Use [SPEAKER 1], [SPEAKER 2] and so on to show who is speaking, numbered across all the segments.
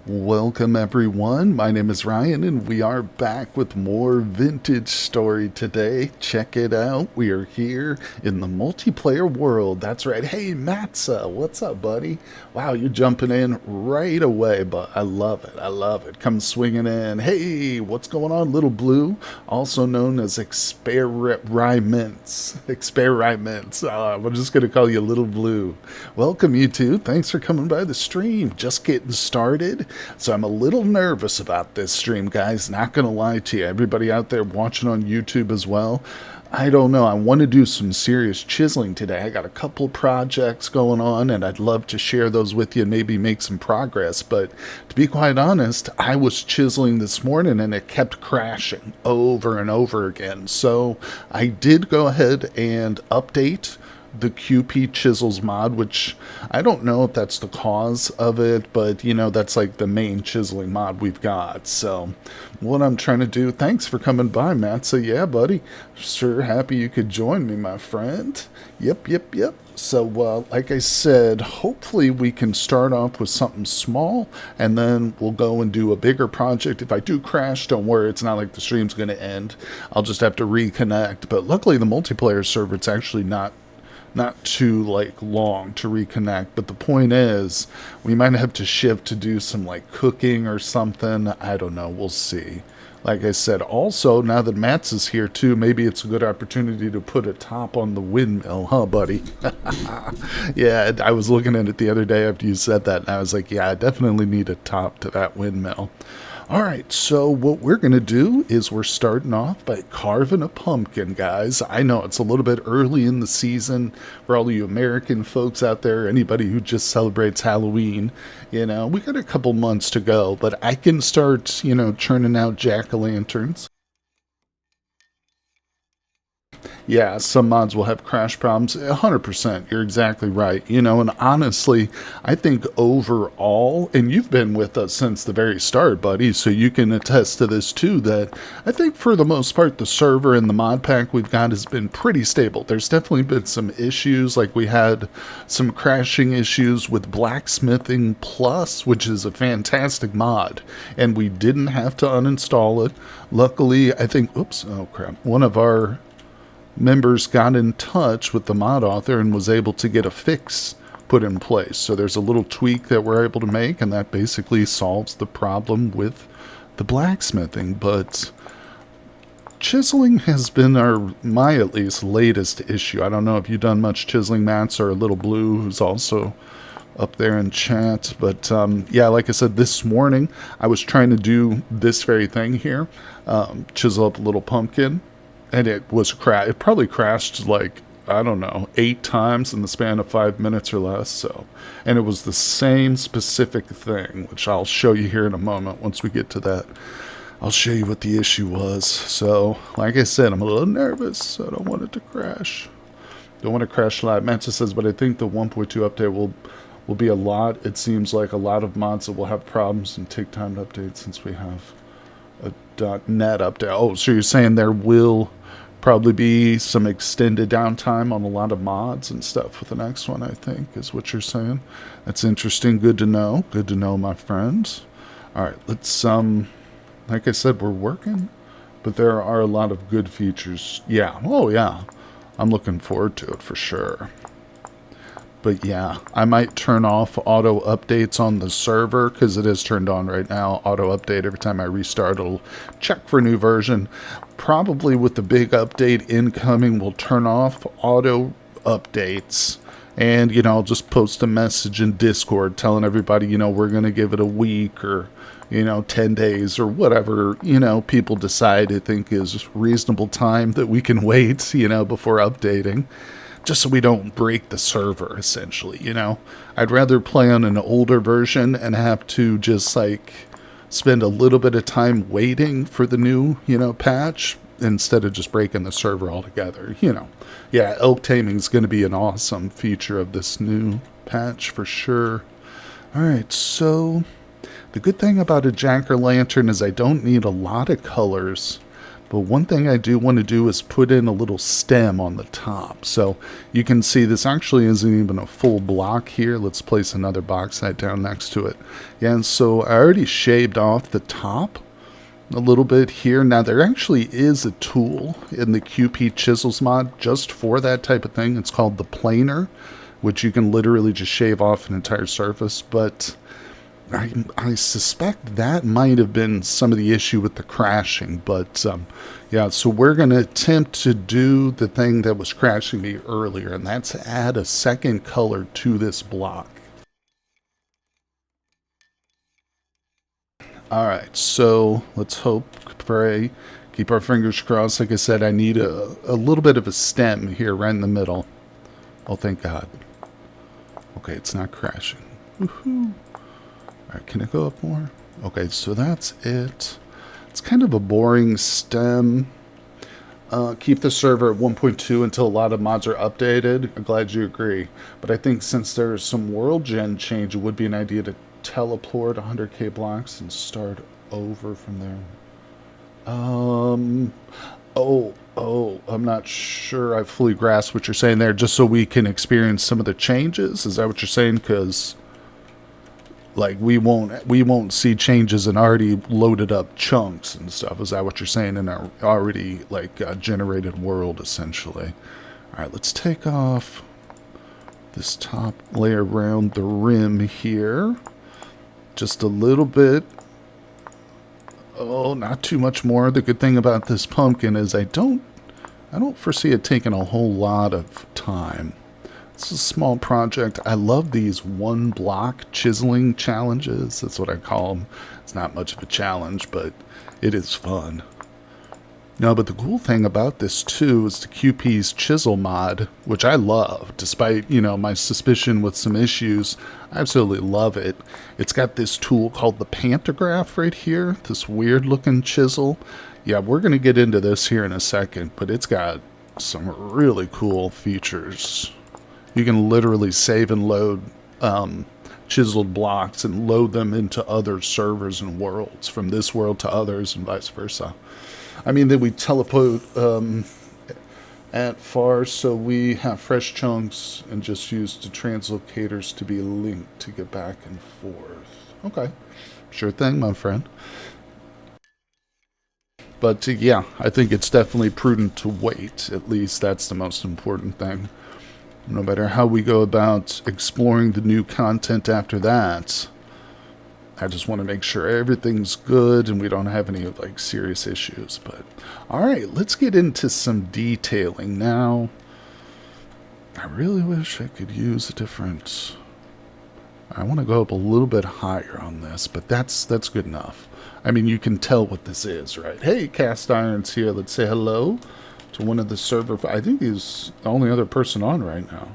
[SPEAKER 1] Welcome everyone, my name is Ryan and we are back with more vintage story today. Check it out, we are here in the multiplayer world. That's right, hey Matza, what's up buddy? Wow, you're jumping in right away, but I love it, Come swinging in. Hey, what's going on Little Blue? Also known as Experiments. I'm just going to call you Little Blue. Welcome you two, thanks for coming by the stream. Just getting started. So I'm a little nervous about this stream, guys. Not going to lie to you. Everybody out there watching on YouTube as well. I don't know. I want to do some serious chiseling today. I got a couple projects going on, and I'd love to share those with you and maybe make some progress. But to be quite honest, I was chiseling this morning, and it kept crashing over and over again. So I did go ahead and update the QP Chisels mod, which I don't know if that's the cause of it, but you know, that's like the main chiseling mod we've got. So what I'm trying to do, thanks for coming by, Matt. So yeah, buddy, sure happy you could join me, my friend. Yep. So like I said, hopefully we can start off with something small and then we'll go and do a bigger project. If I do crash, don't worry, it's not like the stream's going to end. I'll just have to reconnect. But luckily the multiplayer server, it's actually not too like long to reconnect, but the point is we might have to shift to do some like cooking or something. I don't know, we'll see. Like I said, also now that Mats is here too, maybe it's a good opportunity to put a top on the windmill, huh buddy? Yeah, I was looking at it the other day after you said that and I was like, yeah, I definitely need a top to that windmill. Alright, so what we're going to do is we're starting off by carving a pumpkin, guys. I know it's a little bit early in the season for all you American folks out there, anybody who just celebrates Halloween. You know, we got a couple months to go, but I can start, you know, churning out jack-o'-lanterns. Yeah, some mods will have crash problems. 100%. You're exactly right. You know, and honestly, I think overall, and you've been with us since the very start, buddy, so you can attest to this too, that I think for the most part, the server and the mod pack we've got has been pretty stable. There's definitely been some issues, like we had some crashing issues with Blacksmithing Plus, which is a fantastic mod, and we didn't have to uninstall it. Luckily, I think, oops, oh crap, one of our members got in touch with the mod author and was able to get a fix put in place. So there's a little tweak that we're able to make, and that basically solves the problem with the blacksmithing. But chiseling has been my at least latest issue. I don't know if you've done much chiseling, Mats, or Little Blue, who's also up there in chat. But yeah, like I said, this morning I was trying to do this very thing here, chisel up a little pumpkin. And it probably crashed like, I don't know, 8 times in the span of 5 minutes or less. So, and it was the same specific thing, which I'll show you here in a moment. Once we get to that, I'll show you what the issue was. So, like I said, I'm a little nervous. I don't want it to crash. Don't want to crash live. Mancha says, but I think the 1.2 update will be a lot. It seems like a lot of mods that will have problems and take time to update since we have a .NET update. Oh, so you're saying there will probably be some extended downtime on a lot of mods and stuff with the next one, I think, is what you're saying. That's interesting. Good to know. Good to know, my friends. All right, let's, like I said, we're working, but there are a lot of good features. Yeah, oh yeah, I'm looking forward to it for sure. But yeah, I might turn off auto updates on the server because it is turned on right now. Auto update every time I restart, it'll check for a new version. Probably with the big update incoming, we'll turn off auto updates. And, you know, I'll just post a message in Discord telling everybody, you know, we're going to give it a week or, you know, 10 days or whatever, you know, people decide I think is reasonable time that we can wait, you know, before updating. Just so we don't break the server, essentially, you know. I'd rather play on an older version and have to just, like, spend a little bit of time waiting for the new, you know, patch instead of just breaking the server altogether, you know. Yeah, elk taming is going to be an awesome feature of this new patch for sure. Alright, so the good thing about a jack-o'-lantern is I don't need a lot of colors. But one thing I do want to do is put in a little stem on the top. So you can see this actually isn't even a full block here. Let's place another bauxite down next to it. Yeah, and so I already shaved off the top a little bit here. Now there actually is a tool in the QP Chisels mod just for that type of thing. It's called the planer, which you can literally just shave off an entire surface. But I suspect that might have been some of the issue with the crashing. But yeah, so we're going to attempt to do the thing that was crashing me earlier, and that's add a second color to this block. Alright, so let's hope, pray, keep our fingers crossed. Like I said, I need a little bit of a stem here right in the middle. Oh, thank God. Okay, it's not crashing. Woohoo. Alright, can it go up more? Okay, so that's it. It's kind of a boring stem. Keep the server at 1.2 until a lot of mods are updated. I'm glad you agree. But I think since there's some world gen change, it would be an idea to teleport 100k blocks and start over from there. I'm not sure I fully grasp what you're saying there. Just so we can experience some of the changes. Is that what you're saying? Because like we won't see changes in already loaded up chunks and stuff. Is that what you're saying in our already like generated world essentially? All right, let's take off this top layer around the rim here. Just a little bit. Oh, not too much more. The good thing about this pumpkin is I don't foresee it taking a whole lot of time. It's a small project. I love these one block chiseling challenges. That's what I call them. It's not much of a challenge, but it is fun. No, but the cool thing about this too is the QP's chisel mod, which I love, despite, you know, my suspicion with some issues. I absolutely love it. It's got this tool called the pantograph right here, this weird looking chisel. Yeah, we're going to get into this here in a second, but it's got some really cool features. You can literally save and load chiseled blocks and load them into other servers and worlds, from this world to others and vice versa. I mean, then we teleport at far, so we have fresh chunks and just use the translocators to be linked to get back and forth. Okay, sure thing, my friend. But yeah, I think it's definitely prudent to wait. At least that's the most important thing. No matter how we go about exploring the new content after that, I just want to make sure everything's good and we don't have any like serious issues. But all right, let's get into some detailing now. I really wish I could use a different. I want to go up a little bit higher on this, but that's good enough. I mean, you can tell what this is, right? Hey, Cast Iron's here. Let's say hello to one of the server. I think he's the only other person on right now.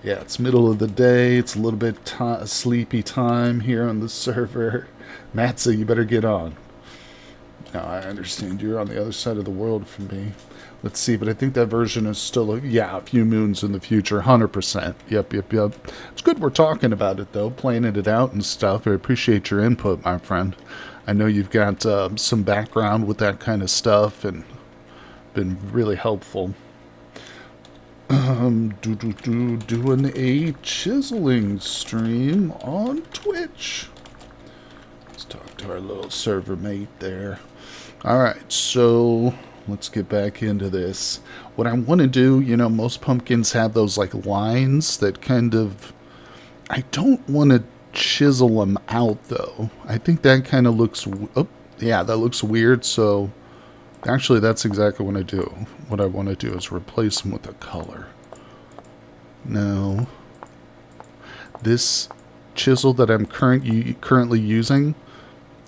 [SPEAKER 1] Yeah, it's middle of the day. It's a little bit sleepy time here on the server. Matza, you better get on. No, I understand. You're on the other side of the world from me. Let's see, but I think that version is still, a few moons in the future. 100%. Yep. It's good we're talking about it, though, planning it out and stuff. I appreciate your input, my friend. I know you've got some background with that kind of stuff and been really helpful. Doing a chiseling stream on Twitch. Let's talk to our little server mate there. Alright, so let's get back into this. What I want to do, most pumpkins have those like lines that kind of... I don't want to chisel them out though. I think that kind of looks... Oh, yeah, that looks weird, so... Actually, that's exactly what I do. What I want to do is replace them with a color. Now, this chisel that I'm currently using,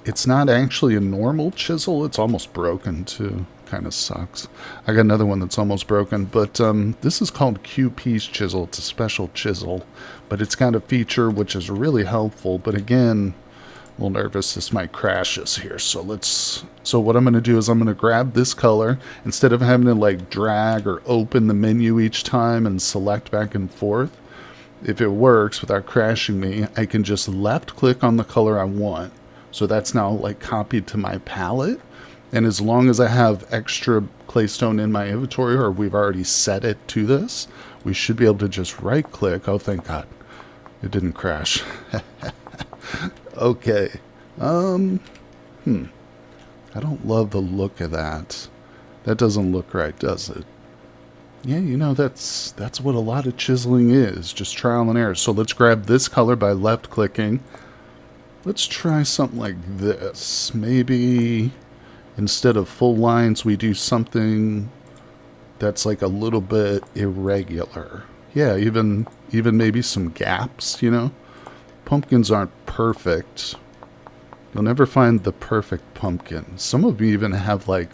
[SPEAKER 1] it's not actually a normal chisel. It's almost broken, too. Kind of sucks. I got another one that's almost broken, but this is called QP's chisel. It's a special chisel, but it's got a feature which is really helpful, but again... a little nervous this might crash us here, so what I'm going to do is I'm going to grab this color instead of having to like drag or open the menu each time and select back and forth. If it works without crashing me, I can just left click on the color I want, so that's now like copied to my palette, And as long as I have extra claystone in my inventory, or we've already set it to this, we should be able to just right click. Oh, thank God. It didn't crash. Okay. I don't love the look of that. That doesn't look right, does it? Yeah, you know, that's what a lot of chiseling is, just trial and error. So let's grab this color by left clicking. Let's try something like this. Maybe instead of full lines, we do something that's like a little bit irregular. Yeah, even maybe some gaps, you know? Pumpkins aren't perfect. You'll never find the perfect pumpkin. Some of them even have like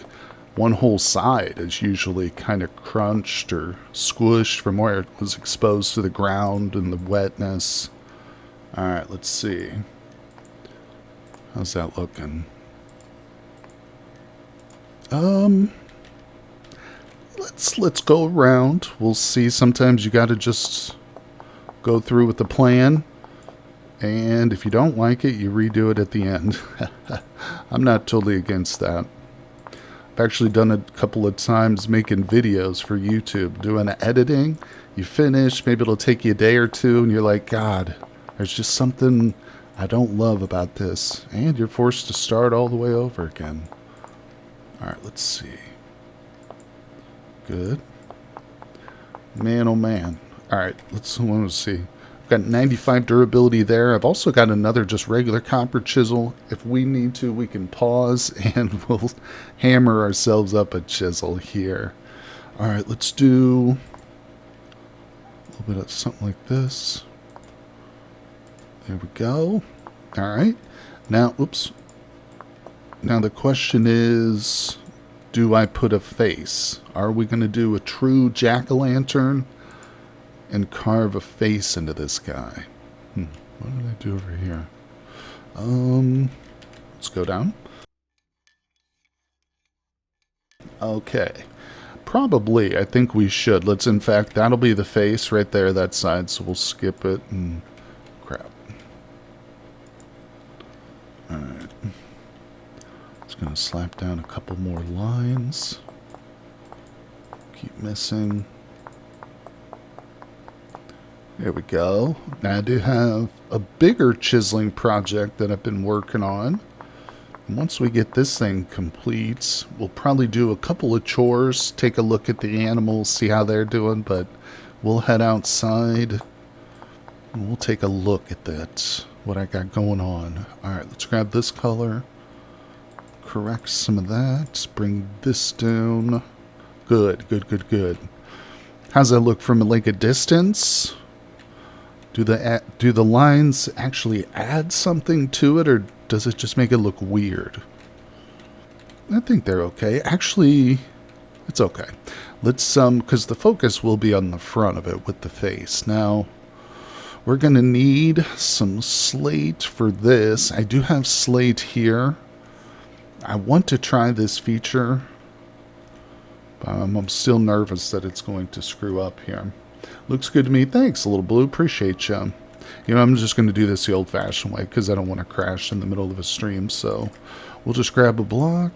[SPEAKER 1] one whole side is usually kind of crunched or squished from where it was exposed to the ground and the wetness. Alright, let's see. How's that looking? Let's go around. We'll see. Sometimes you gotta just go through with the plan. And if you don't like it, you redo it at the end. I'm not totally against that. I've actually done it a couple of times making videos for YouTube. Doing editing, you finish, maybe it'll take you a day or two, and you're like, God, there's just something I don't love about this. And you're forced to start all the way over again. Alright, let's see. Good. Man, oh man. Alright, let's see. I've got 95 durability there. I've also got another just regular copper chisel. If we need to, we can pause and we'll hammer ourselves up a chisel here. Alright, let's do a little bit of something like this. There we go. Alright. Now, oops. Now the question is, do I put a face? Are we going to do a true jack-o'-lantern and carve a face into this guy? What did I do over here? Let's go down. Okay. Probably, I think we should. Let's, in fact, that'll be the face right there, that side, so we'll skip it and crap. Alright. Just gonna slap down a couple more lines. Keep missing. There we go. Now I do have a bigger chiseling project that I've been working on. And once we get this thing complete, we'll probably do a couple of chores, take a look at the animals, see how they're doing, but we'll head outside and we'll take a look at that, what I got going on. Alright, let's grab this color, correct some of that, bring this down. Good, good, good, good. How's that look from like a distance? Do the lines actually add something to it, or does it just make it look weird? I think they're okay. Actually, it's okay. Let's, because the focus will be on the front of it with the face. Now, we're going to need some slate for this. I do have slate here. I want to try this feature. I'm still nervous that it's going to screw up here. Looks good to me. Thanks, Little Blue. Appreciate you. You know, I'm just going to do this the old-fashioned way because I don't want to crash in the middle of a stream. So we'll just grab a block,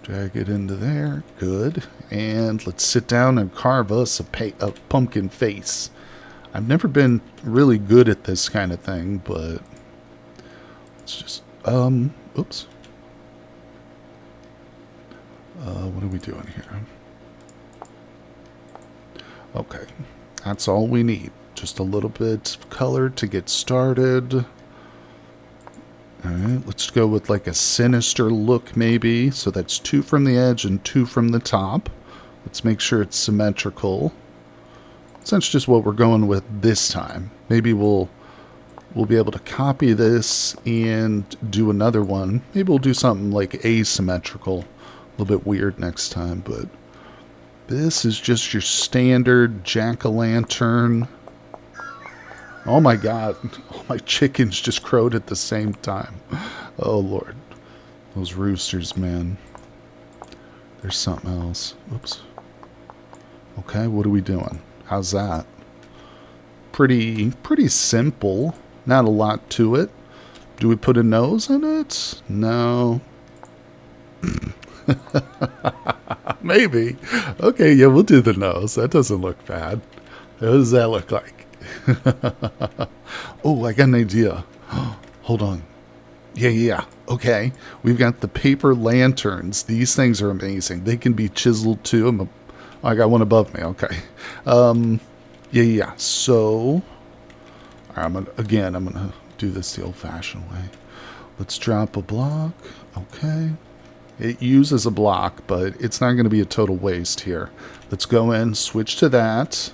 [SPEAKER 1] drag it into there. Good. And let's sit down and carve us a pumpkin face. I've never been really good at this kind of thing, but let's just, oops. What are we doing here? Okay, that's all we need. Just a little bit of color to get started. Alright, let's go with like a sinister look maybe. So that's 2 from the edge and 2 from the top. Let's make sure it's symmetrical. So that's just what we're going with this time. Maybe we'll be able to copy this and do another one. Maybe we'll do something like asymmetrical. A little bit weird next time, but this is just your standard jack-o'-lantern. Oh my God. All my chickens just crowed at the same time. Oh Lord. Those roosters, man. There's something else. Oops. Okay, what are we doing? How's that? Pretty simple. Not a lot to it. Do we put a nose in it? No. Maybe. Okay, yeah, we'll do the nose. That doesn't look bad. What does that look like? Oh, I got an idea. Hold on. Yeah. Okay. We've got the paper lanterns. These things are amazing. They can be chiseled too. I got one above me. Okay. Yeah. So, all right, I'm gonna do this the old-fashioned way. Let's drop a block. Okay. It uses a block, but it's not going to be a total waste here. Let's go in, switch to that.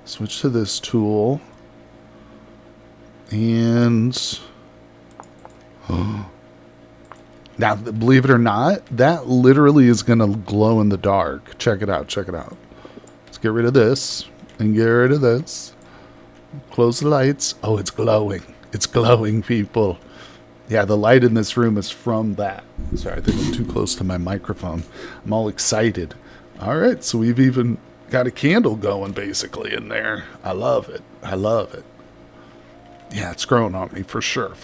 [SPEAKER 1] Switch to this tool. And now, believe it or not, that literally is going to glow in the dark. Check it out. Let's get rid of this and get rid of this. Close the lights. Oh, it's glowing. It's glowing, people. Yeah, the light in this room is from that. Sorry, I think I'm too close to my microphone. I'm all excited. All right, so we've even got a candle going basically in there. I love it. Yeah, it's growing on me for sure.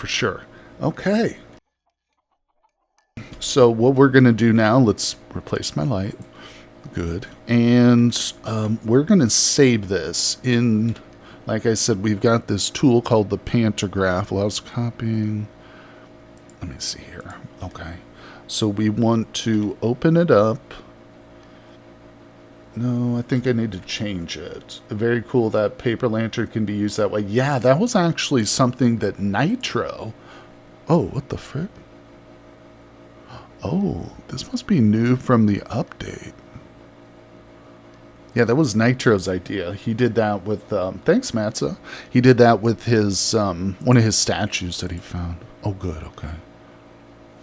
[SPEAKER 1] Okay. So what we're going to do now, let's replace my light. Good. And we're going to save this in, like I said, we've got this tool called the pantograph. Allows copying. Let me see here. Okay. So we want to open it up. No, I think I need to change it. Very cool that paper lantern can be used that way. Yeah, that was actually something that Nitro... Oh, what the frick? Oh, this must be new from the update. Yeah, that was Nitro's idea. He did that with... thanks, Matza. He did that with his one of his statues that he found. Oh, good, okay.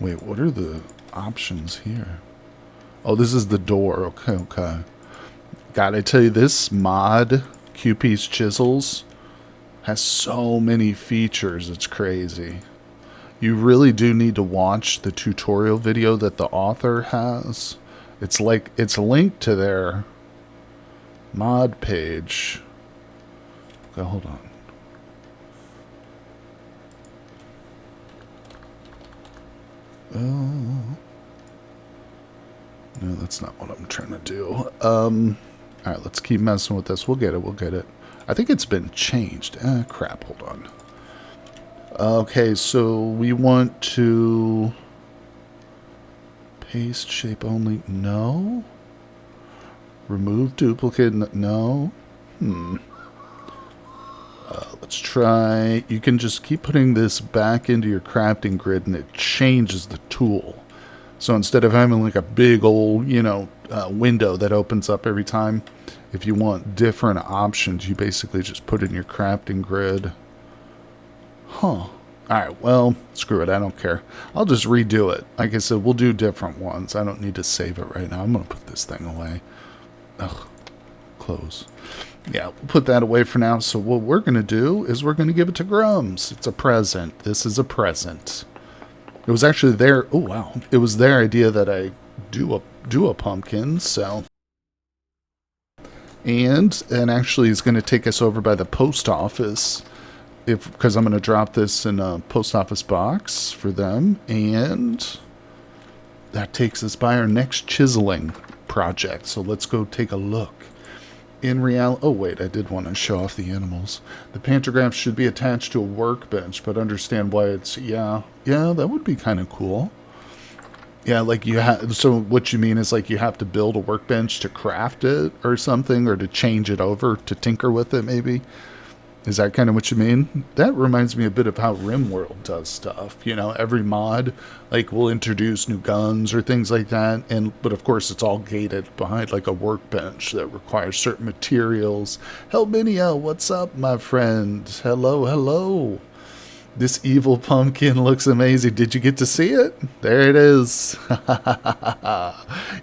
[SPEAKER 1] Wait, what are the options here? Oh, this is the door. Okay. Gotta tell you, this mod, QP's Chisels, has so many features. It's crazy. You really do need to watch the tutorial video that the author has. It's linked to their mod page. Okay, hold on. No, that's not what I'm trying to do. Alright, let's keep messing with this. We'll get it. I think it's been changed. Crap, hold on. Okay, so we want to... Paste shape only. No. Remove duplicate. No. Let's try... You can just keep putting this back into your crafting grid and it changes the tool. So instead of having like a big old, window that opens up every time, if you want different options, you basically just put in your crafting grid. Huh. Alright, well, screw it. I don't care. I'll just redo it. Like I said, we'll do different ones. I don't need to save it right now. I'm going to put this thing away. Ugh. Close. Yeah, we'll put that away for now. So what we're going to do is we're going to give it to Grums. It's a present. This is a present. It was actually their... Oh, wow. It was their idea that I do a pumpkin, so... And actually is going to take us over by the post office, because I'm going to drop this in a post office box for them, and that takes us by our next chiseling project. So let's go take a look. In reality, oh wait, I did want to show off the animals. The pantograph should be attached to a workbench, but understand why it's, yeah, that would be kind of cool. Yeah, like you have, so what you mean is like you have to build a workbench to craft it or something, or to change it over, to tinker with it maybe? Is that kind of what you mean? That reminds me a bit of how RimWorld does stuff. Every mod, like, will introduce new guns or things like that. But of course, it's all gated behind like a workbench that requires certain materials. Helminia, what's up, my friend? Hello. This evil pumpkin looks amazing. Did you get to see it? There it is.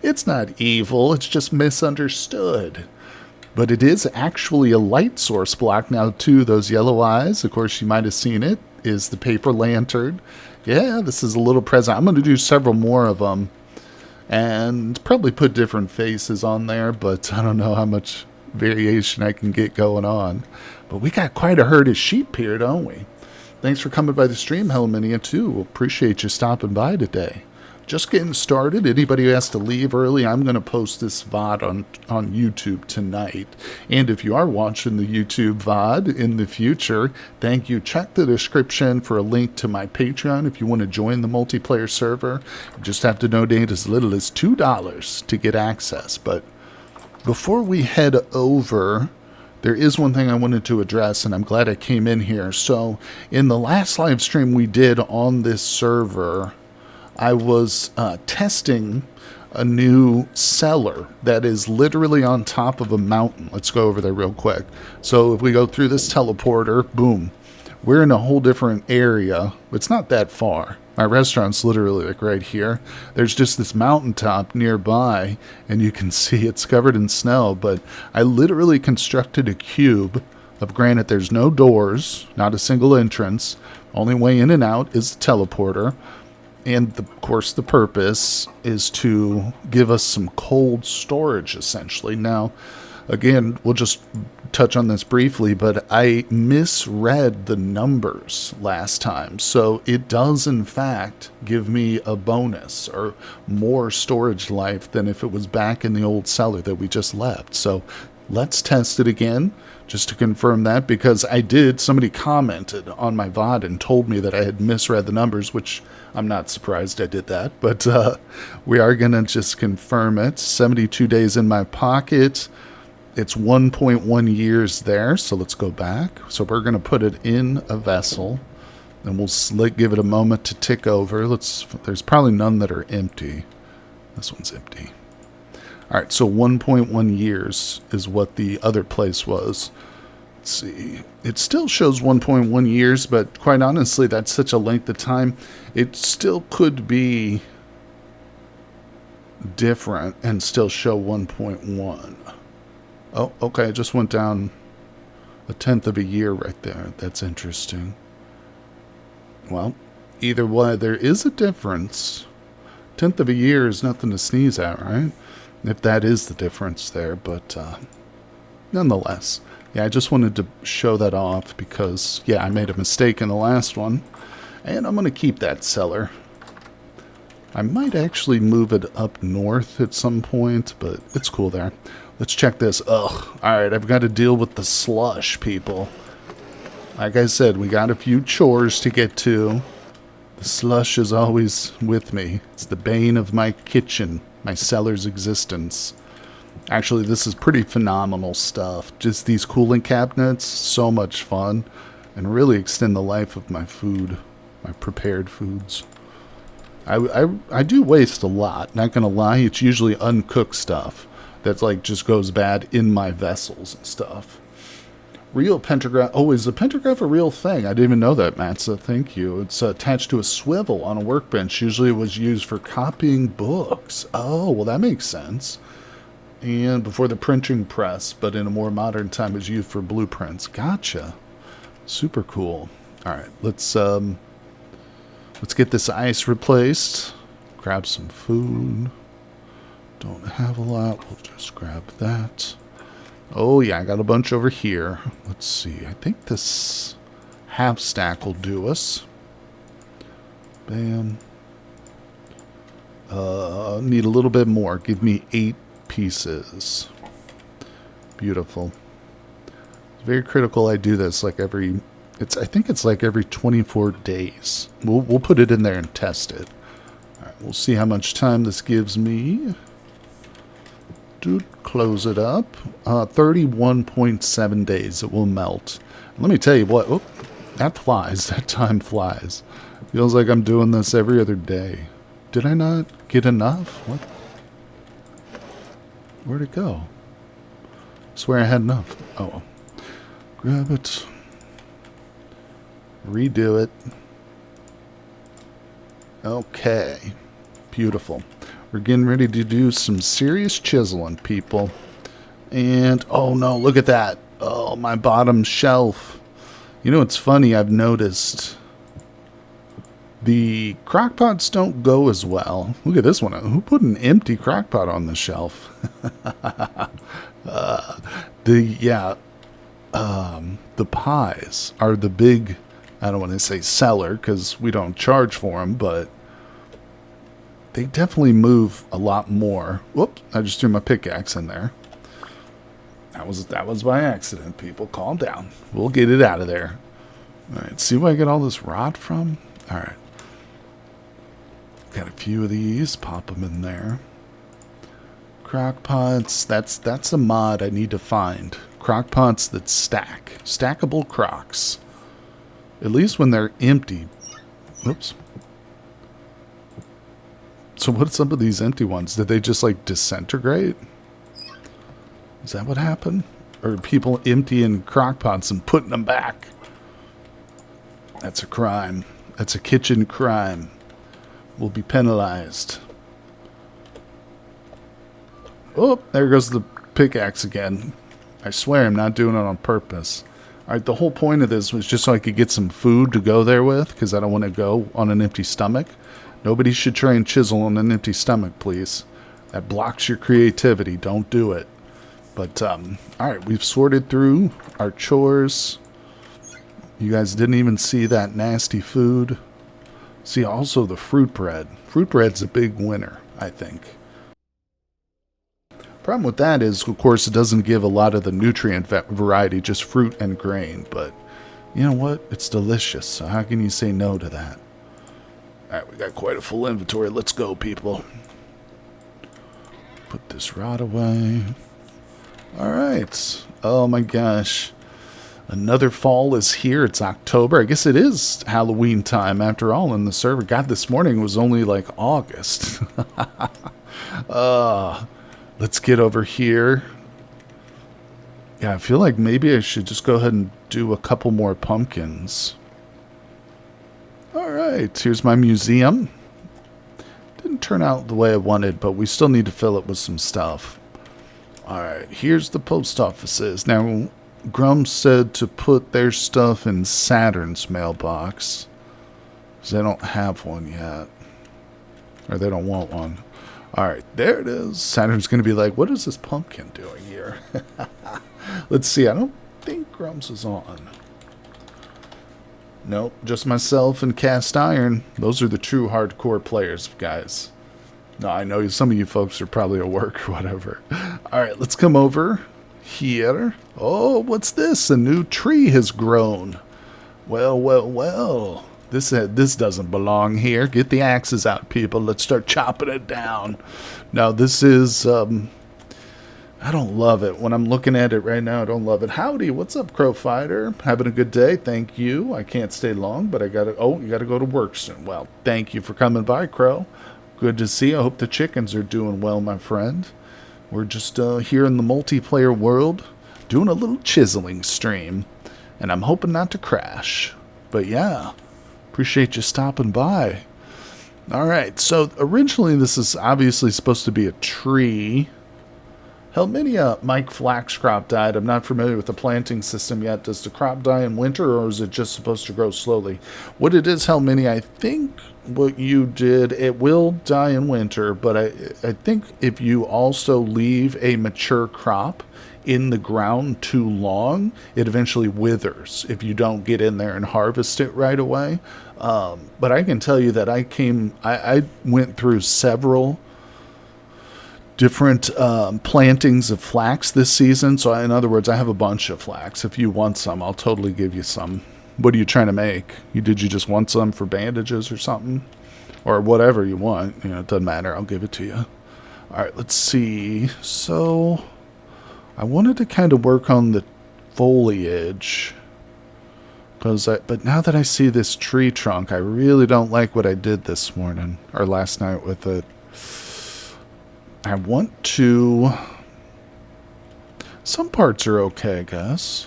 [SPEAKER 1] It's not evil. It's just misunderstood. But it is actually a light source block now, too. Those yellow eyes, of course, you might have seen it, is the paper lantern. Yeah, this is a little present. I'm going to do several more of them and probably put different faces on there, but I don't know how much variation I can get going on. But we got quite a herd of sheep here, don't we? Thanks for coming by the stream, Helminia, too. Appreciate you stopping by today. just getting started. Anybody who has to leave early, I'm going to post this VOD on YouTube tonight. And if you are watching the YouTube VOD in the future, thank you. Check the description for a link to my Patreon if you want to join the multiplayer server. You just have to donate as little as $2 to get access. But before we head over, there is one thing I wanted to address, and I'm glad I came in here. So in the last live stream we did on this server, I was testing a new cellar that is literally on top of a mountain. Let's go over there real quick. So if we go through this teleporter, boom, we're in a whole different area. It's not that far. My restaurant's literally like right here. There's just this mountaintop nearby, and you can see it's covered in snow, but I literally constructed a cube of granite. There's no doors, not a single entrance. Only way in and out is the teleporter. And, of course, the purpose is to give us some cold storage, essentially. Now, again, we'll just touch on this briefly, but I misread the numbers last time. So it does, in fact, give me a bonus or more storage life than if it was back in the old cellar that we just left. So let's test it again, just to confirm that, because somebody commented on my VOD and told me that I had misread the numbers, which I'm not surprised I did that, but we are going to just confirm it. 72 days in my pocket. It's 1.1 years there, so let's go back. So we're going to put it in a vessel, and we'll give it a moment to tick over. There's probably none that are empty. This one's empty. All right, so 1.1 years is what the other place was. Let's see. It still shows 1.1 years, but quite honestly, that's such a length of time. It still could be different and still show 1.1. Oh, okay, it just went down a tenth of a year right there. That's interesting. Well, either way, there is a difference. Tenth of a year is nothing to sneeze at, right? If that is the difference there, but nonetheless. Yeah, I just wanted to show that off because, yeah, I made a mistake in the last one. And I'm going to keep that cellar. I might actually move it up north at some point, but it's cool there. Let's check this. Ugh. Alright, I've got to deal with the slush, people. Like I said, we got a few chores to get to. The slush is always with me. It's the bane of my kitchen, my cellar's existence. Actually, this is pretty phenomenal stuff. Just these cooling cabinets, so much fun. And really extend the life of my food, my prepared foods. I do waste a lot, not gonna lie. It's usually uncooked stuff that's like just goes bad in my vessels and stuff. Real pentagraph. Oh, is the pentagraph a real thing? I didn't even know that, Matza. Thank you. It's attached to a swivel on a workbench. Usually it was used for copying books. Oh, well, that makes sense. And before the printing press, but in a more modern time, it was used for blueprints. Gotcha. Super cool. All right, let's get this ice replaced. Grab some food. Don't have a lot. We'll just grab that. Oh, yeah, I got a bunch over here. Let's see. I think this half stack will do us. Bam. Need a little bit more. Give me 8 pieces. Beautiful. It's very critical I do this like every... I think it's like every 24 days. We'll put it in there and test it. All right, we'll see how much time this gives me. Dude, close it up. 31.7 days it will melt. Let me tell you what. Oh, that flies. That time flies. Feels like I'm doing this every other day. Did I not get enough? What? Where'd it go? Swear I had enough. Oh, grab it. Redo it. Okay. Beautiful. We're getting ready to do some serious chiseling, people. And, oh no, look at that. Oh, my bottom shelf. You know, it's funny, I've noticed the crockpots don't go as well. Look at this one. Who put an empty crockpot on the shelf? The pies are the big, I don't want to say seller because we don't charge for them, but they definitely move a lot more. Whoops, I just threw my pickaxe in there. That was by accident, people. Calm down. We'll get it out of there. All right, see where I get all this rot from? All right. Got a few of these. Pop them in there. Crock pots. That's a mod I need to find. Crock pots that stack. Stackable crocks. At least when they're empty. Oops. So what's up with these empty ones? Did they just like disintegrate? Is that what happened? Or are people emptying crock pots and putting them back? That's a crime. That's a kitchen crime. Will be penalized. Oh, there goes the pickaxe again. I swear I'm not doing it on purpose. Alright, the whole point of this was just so I could get some food to go there with, because I don't want to go on an empty stomach. Nobody should try and chisel on an empty stomach, please. That blocks your creativity. Don't do it. But, alright, we've sorted through our chores. You guys didn't even see that nasty food. See, also the fruit bread. Fruit bread's a big winner, I think. Problem with that is, of course, it doesn't give a lot of the nutrient variety, just fruit and grain. But, you know what? It's delicious, so how can you say no to that? Alright, we got quite a full inventory. Let's go, people. Put this rod away. Alright. Oh my gosh. Another fall is here. It's October. I guess it is Halloween time after all in the server. God, this morning was only like August. Let's get over here. Yeah, I feel like maybe I should just go ahead and do a couple more pumpkins. Alright, here's my museum. Didn't turn out the way I wanted, but we still need to fill it with some stuff. Alright, here's the post offices. Now, Grum said to put their stuff in Saturn's mailbox, because they don't have one yet. Or they don't want one. Alright, there it is. Saturn's going to be like, what is this pumpkin doing here? Let's see, I don't think Grum's is on. Nope, just myself and Cast Iron. Those are the true hardcore players, guys. No, I know some of you folks are probably at work or whatever. Alright, let's come over here. Oh, what's this? A new tree has grown. Well, well, well. This doesn't belong here. Get the axes out, people. Let's start chopping it down. Now, this is... I don't love it. When I'm looking at it right now, I don't love it. Howdy, what's up, Crow Fighter? Having a good day? Thank you. I can't stay long, but I gotta... Oh, you gotta go to work soon. Well, thank you for coming by, Crow. Good to see you. I hope the chickens are doing well, my friend. We're just here in the multiplayer world doing a little chiseling stream. And I'm hoping not to crash. But yeah, appreciate you stopping by. Alright, so originally this is obviously supposed to be a tree. Hell, many a Mike flax crop died. I'm not familiar with the planting system yet. Does the crop die in winter, or is it just supposed to grow slowly? What it is, Hell, many, I think what you did, it will die in winter, but I think if you also leave a mature crop in the ground too long, it eventually withers if you don't get in there and harvest it right away. But I can tell you that I went through several different plantings of flax this season. So in other words, I have a bunch of flax. If you want some, I'll totally give you some. What are you trying to make? Did you just want some for bandages or something? Or whatever you want. You know, it doesn't matter. I'll give it to you. All right, let's see. So I wanted to kind of work on the foliage. But now that I see this tree trunk, I really don't like what I did this morning. Or last night with it. I want to... Some parts are okay, I guess.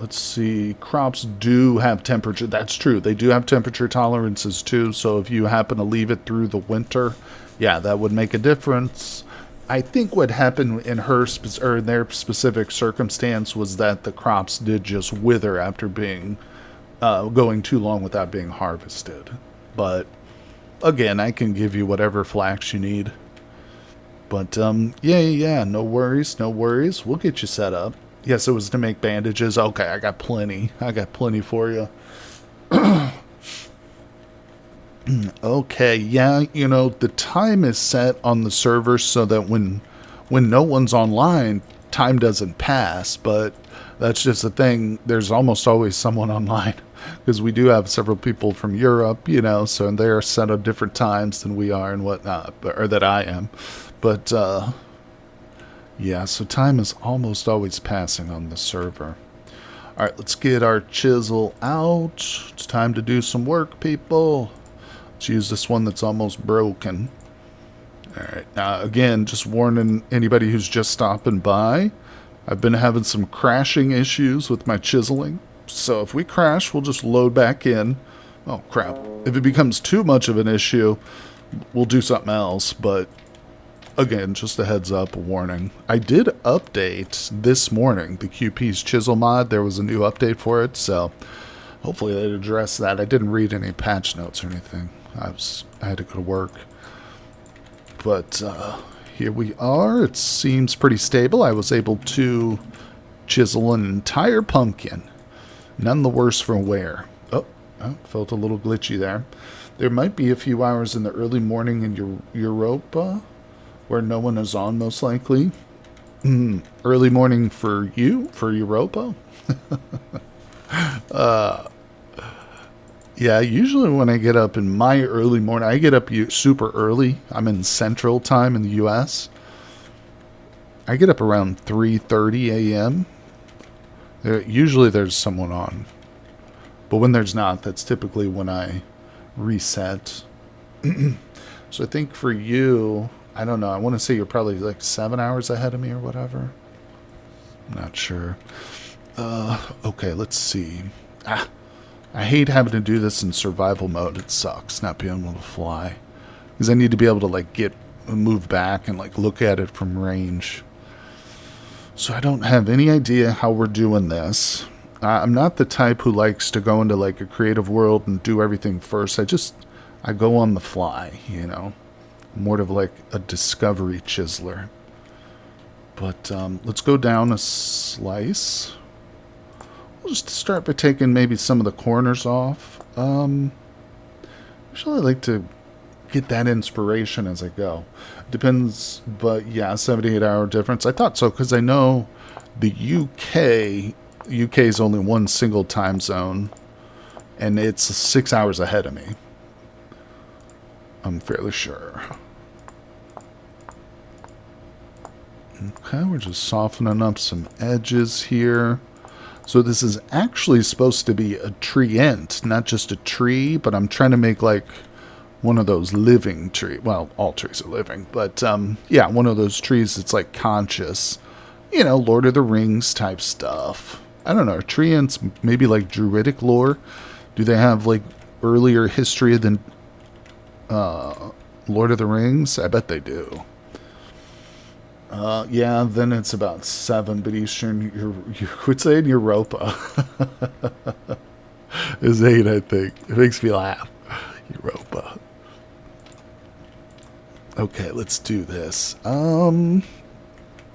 [SPEAKER 1] Let's see. Crops do have temperature. That's true. They do have temperature tolerances too. So if you happen to leave it through the winter, yeah, that would make a difference. I think what happened in their specific circumstance was that the crops did just wither after being going too long without being harvested. But again, I can give you whatever flax you need. But, yeah, no worries. We'll get you set up. Yes, it was to make bandages. Okay, I got plenty. For you. Okay, yeah, you know, the time is set on the server so that when no one's online, time doesn't pass, but that's just the thing. There's almost always someone online because we do have several people from Europe, you know, so they're set at different times than we are and whatnot, or that I am. But yeah, so time is almost always passing on the server. All right, let's get our chisel out. It's time to do some work, people. Let's use this one that's almost broken. All right, now again, just warning anybody who's just stopping by. I've been having some crashing issues with my chiseling. So if we crash, we'll just load back in. Oh, crap. If it becomes too much of an issue, we'll do something else. But again, just a heads up, a warning. I did update this morning the QP's chisel mod. There was a new update for it, so hopefully they'd address that. I didn't read any patch notes or anything. I had to go to work. But here we are. It seems pretty stable. I was able to chisel an entire pumpkin. None the worse for wear. Oh, felt a little glitchy there. There might be a few hours in the early morning in Europa where no one is on, most likely. Early morning for you, for Europa? Yeah, usually when I get up in my early morning, I get up super early. I'm in Central Time in the U.S. I get up around 3:30 a.m. Usually there's someone on. But when there's not, that's typically when I reset. So I think for you, I don't know, I want to say you're probably like 7 hours ahead of me or whatever. I'm not sure. Okay, let's see. I hate having to do this in survival mode. It sucks not being able to fly. Because I need to be able to like move back and like look at it from range. So I don't have any idea how we're doing this. I'm not the type who likes to go into like a creative world and do everything first. I go on the fly, you know. More of like a discovery chiseler. But let's go down a slice. We'll just start by taking maybe some of the corners off. Usually I like to get that inspiration as I go. Depends, but yeah, 78-hour difference. I thought so because I know the UK is only one single time zone, and it's 6 hours ahead of me. I'm fairly sure. Okay, we're just softening up some edges here. So this is actually supposed to be a treant, not just a tree, but I'm trying to make like one of those living trees. Well, all trees are living, but yeah, one of those trees that's like conscious. You know, Lord of the Rings type stuff. I don't know, are treants maybe like druidic lore? Do they have like earlier history than Lord of the Rings? I bet they do. Yeah, then it's about 7, but Eastern, you would say in Europa is 8, I think. It makes me laugh. Europa. Okay, let's do this.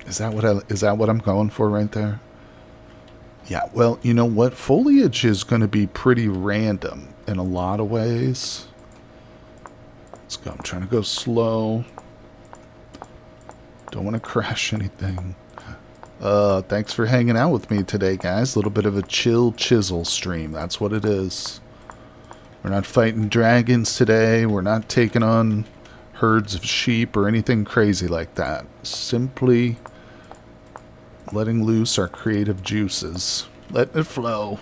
[SPEAKER 1] Is that what I'm going for right there? Yeah, well, you know what? Foliage is going to be pretty random in a lot of ways. Let's go. I'm trying to go slow. Don't want to crash anything. Thanks for hanging out with me today, guys. A little bit of a chill chisel stream. That's what it is. We're not fighting dragons today. We're not taking on herds of sheep or anything crazy like that. Simply letting loose our creative juices. Letting it flow.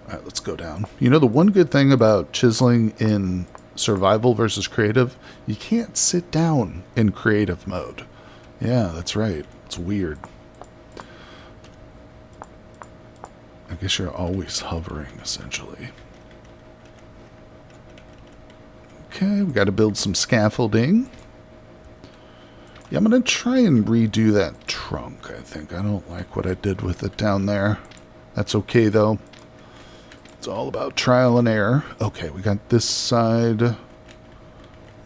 [SPEAKER 1] Alright, let's go down. You know, the one good thing about chiseling in survival versus creative, you can't sit down in creative mode. Yeah, that's right. It's weird. I guess you're always hovering, essentially. Okay, we got to build some scaffolding. Yeah, I'm going to try and redo that trunk, I think. I don't like what I did with it down there. That's okay, though. It's all about trial and error. Okay, we got this side. I'm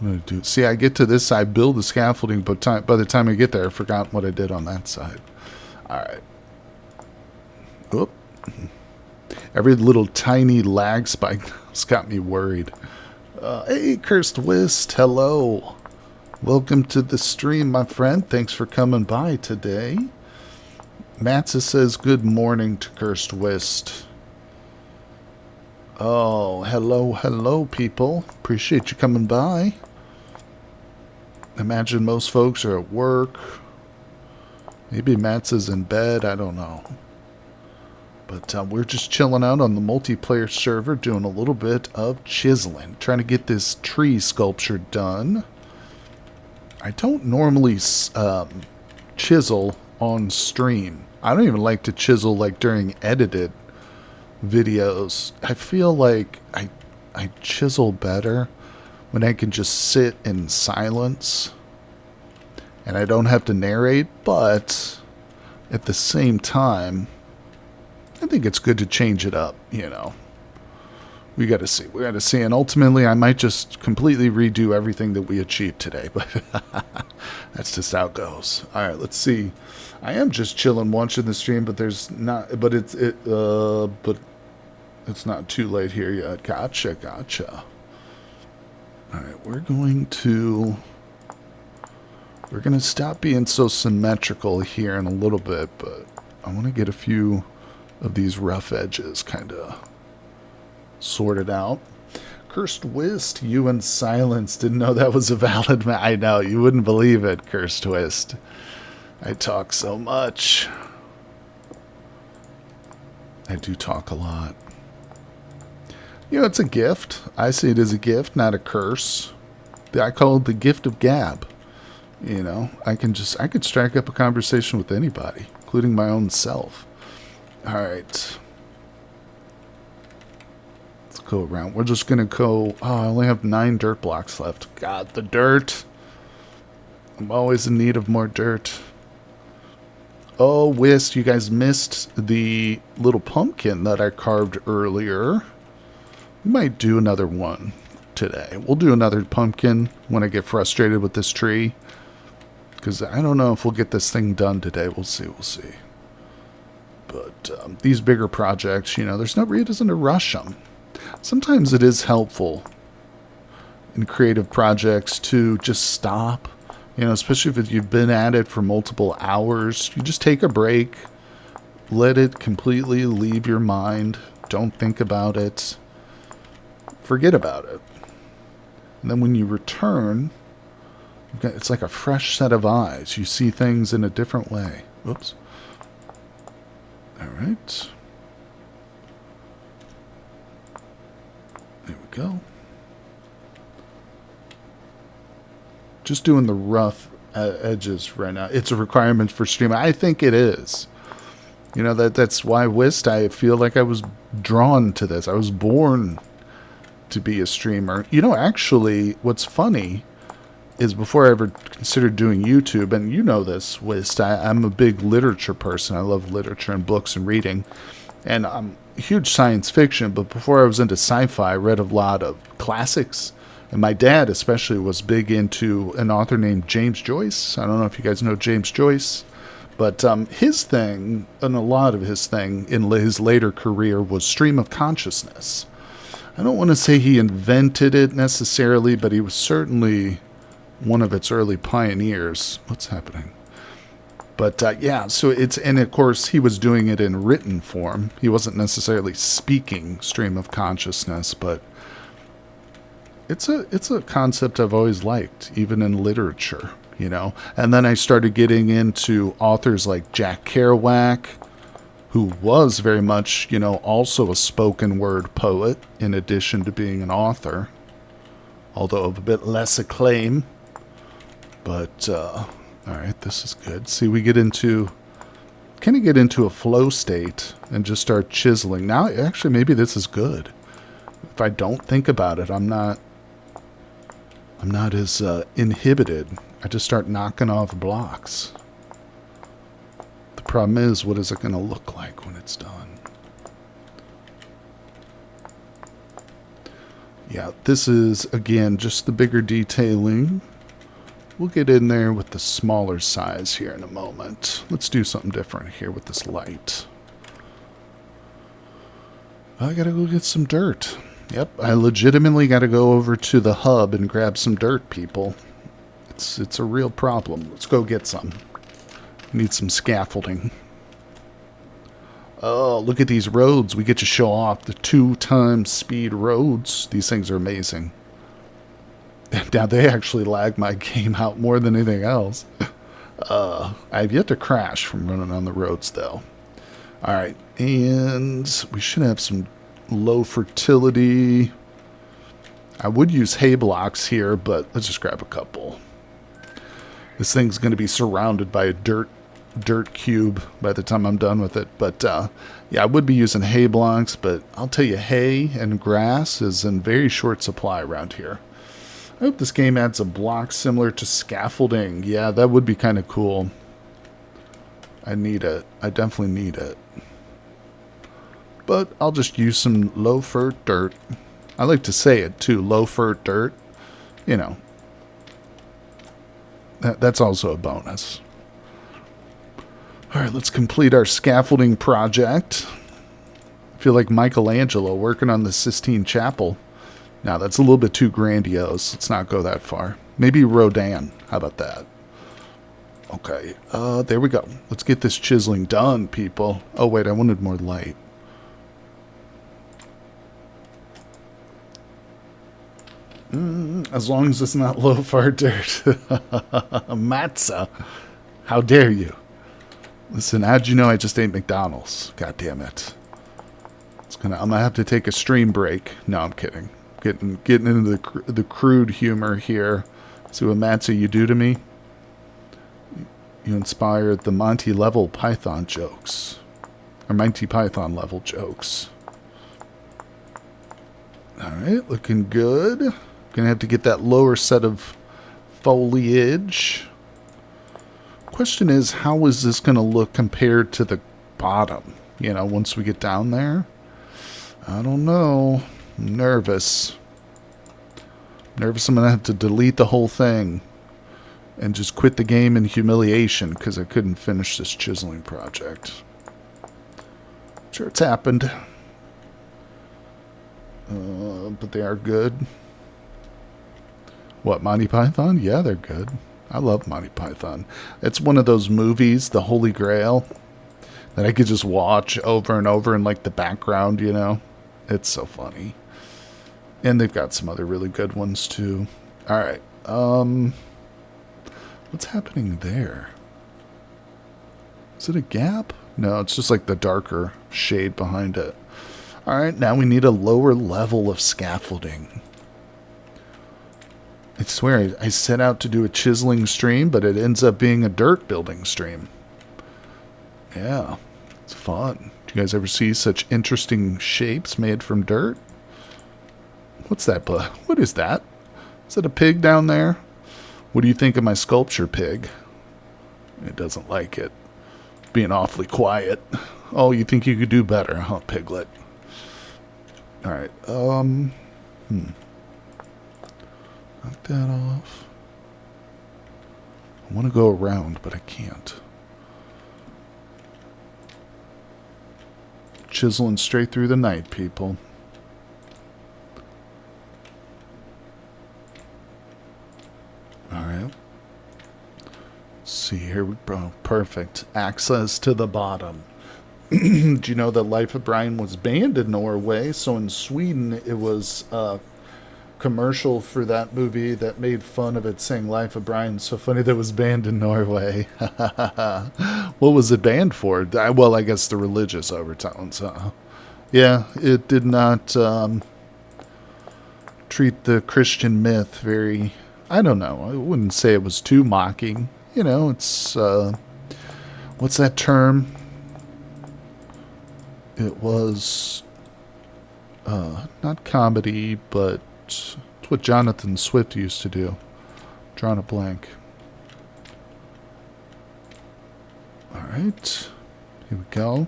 [SPEAKER 1] going to do... See, I get to this side, build the scaffolding, but by the time I get there, I forgot what I did on that side. All right. Oop. Every little tiny lag spike has got me worried. Hey, Cursed Whist, hello. Welcome to the stream, my friend. Thanks for coming by today. Matza says good morning to Cursed Whist. Oh, hello, people. Appreciate you coming by. Imagine most folks are at work. Maybe Matza's in bed, I don't know. But we're just chilling out on the multiplayer server, doing a little bit of chiseling. Trying to get this tree sculpture done. I don't normally chisel on stream. I don't even like to chisel like during edited videos. I feel like I chisel better when I can just sit in silence and I don't have to narrate, but at the same time, I think it's good to change it up, you know. We got to see. We got to see. And ultimately, I might just completely redo everything that we achieved today. But that's just how it goes. All right, let's see. I am just chilling watching the stream, but there's not. But it's not too late here yet. Gotcha. All right, we're going to stop being so symmetrical here in a little bit, but I want to get a few of these rough edges kind of sorted out. Cursed Whist, you in silence. Didn't know that was a valid I know, you wouldn't believe it, Cursed Whist. I talk so much. I do talk a lot. You know, it's a gift. I see it as a gift, not a curse. I call it the gift of gab. You know, I could strike up a conversation with anybody, including my own self. All right. Let's go around. We're just going to go... Oh, I only have 9 dirt blocks left. God, the dirt. I'm always in need of more dirt. Oh, Whist, you guys missed the little pumpkin that I carved earlier. We might do another one today. We'll do another pumpkin when I get frustrated with this tree. Because I don't know if we'll get this thing done today. We'll see. But these bigger projects, you know, there's no reason to rush them. Sometimes it is helpful in creative projects to just stop, you know, especially if you've been at it for multiple hours. You just take a break, let it completely leave your mind. Don't think about it. Forget about it. And then when you return, it's like a fresh set of eyes. You see things in a different way. Whoops. All right. There we go. Just doing the rough edges right now. It's a requirement for streaming. I think it is. You know, that's why Whist, I feel like I was drawn to this. I was born to be a streamer. You know, actually, what's funny is before I ever considered doing YouTube, and you know this, Whist, I'm a big literature person. I love literature and books and reading. And I'm a huge science fiction, but before I was into sci-fi, I read a lot of classics. And my dad especially was big into an author named James Joyce. I don't know if you guys know James Joyce. But his thing, and a lot of his thing in his later career, was stream of consciousness. I don't want to say he invented it necessarily, but he was certainly one of its early pioneers. What's happening? But yeah, so and of course he was doing it in written form. He wasn't necessarily speaking stream of consciousness, but it's a concept I've always liked, even in literature, you know. And then I started getting into authors like Jack Kerouac, who was very much, you know, also a spoken word poet in addition to being an author, although of a bit less acclaim. But, all right, this is good. See, we get into, kind of get into a flow state and just start chiseling. Now, actually, maybe this is good. If I don't think about it, I'm not as inhibited. I just start knocking off blocks. The problem is, what is it going to look like when it's done? Yeah, this is, again, just the bigger detailing. We'll get in there with the smaller size here in a moment. Let's do something different here with this light. I gotta go get some dirt. Yep, I legitimately got to go over to the hub and grab some dirt, people. It's a real problem. Let's go get some. Need some scaffolding. Oh, look at these roads. We get to show off the 2x speed roads. These things are amazing. Now, they actually lag my game out more than anything else. I've yet to crash from running on the roads, though. All right, and we should have some low fertility. I would use hay blocks here, but let's just grab a couple. This thing's going to be surrounded by a dirt cube by the time I'm done with it. But yeah, I would be using hay blocks, but I'll tell you, hay and grass is in very short supply around here. I hope this game adds a block similar to scaffolding. Yeah, that would be kind of cool. I need it. I definitely need it. But I'll just use some low fert dirt. I like to say it too, low fert dirt. You know, that's also a bonus. All right, let's complete our scaffolding project. I feel like Michelangelo working on the Sistine Chapel. Now, that's a little bit too grandiose. Let's not go that far. Maybe Rodin. How about that? Okay, there we go. Let's get this chiseling done, people. Oh, wait, I wanted more light. As long as it's not low-far dirt. Matzah. How dare you? Listen, how'd you know I just ate McDonald's? God damn it. I'm gonna have to take a stream break. No, I'm kidding. Getting into the crude humor here. See what Matzah you do to me? You inspired the Monty level Python jokes. Or Monty Python level jokes. Alright, looking good. Gonna have to get that lower set of foliage. Question is, how is this gonna look compared to the bottom? You know, once we get down there? I don't know. I'm nervous. Nervous I'm gonna have to delete the whole thing and just quit the game in humiliation because I couldn't finish this chiseling project. Sure, it's happened. But they are good. What, Monty Python? Yeah, they're good. I love Monty Python. It's one of those movies, the Holy Grail, that I could just watch over and over in like the background, you know? It's so funny. And they've got some other really good ones too. Alright. What's happening there? Is it a gap? No, it's just like the darker shade behind it. Alright, now we need a lower level of scaffolding. I swear, I set out to do a chiseling stream, but it ends up being a dirt building stream. Yeah, it's fun. Do you guys ever see such interesting shapes made from dirt? What's that? What is that? Is that a pig down there? What do you think of my sculpture, pig? It doesn't like it. Being awfully quiet. Oh, you think you could do better, huh, piglet? Alright, knock that off. I want to go around, but I can't. Chiseling straight through the night, people. Alright. Let's see here. Perfect. Access to the bottom. Do you know that Life of Brian was banned in Norway? So in Sweden, it was a commercial for that movie that made fun of it, saying Life of Brian. So funny that it was banned in Norway. What was it banned for? Well, I guess the religious overtones. Yeah, it did not treat the Christian myth very... I don't know. I wouldn't say it was too mocking. You know, it's... what's that term? It was... not comedy, but... it's what Jonathan Swift used to do. Drawing a blank. Alright. Here we go.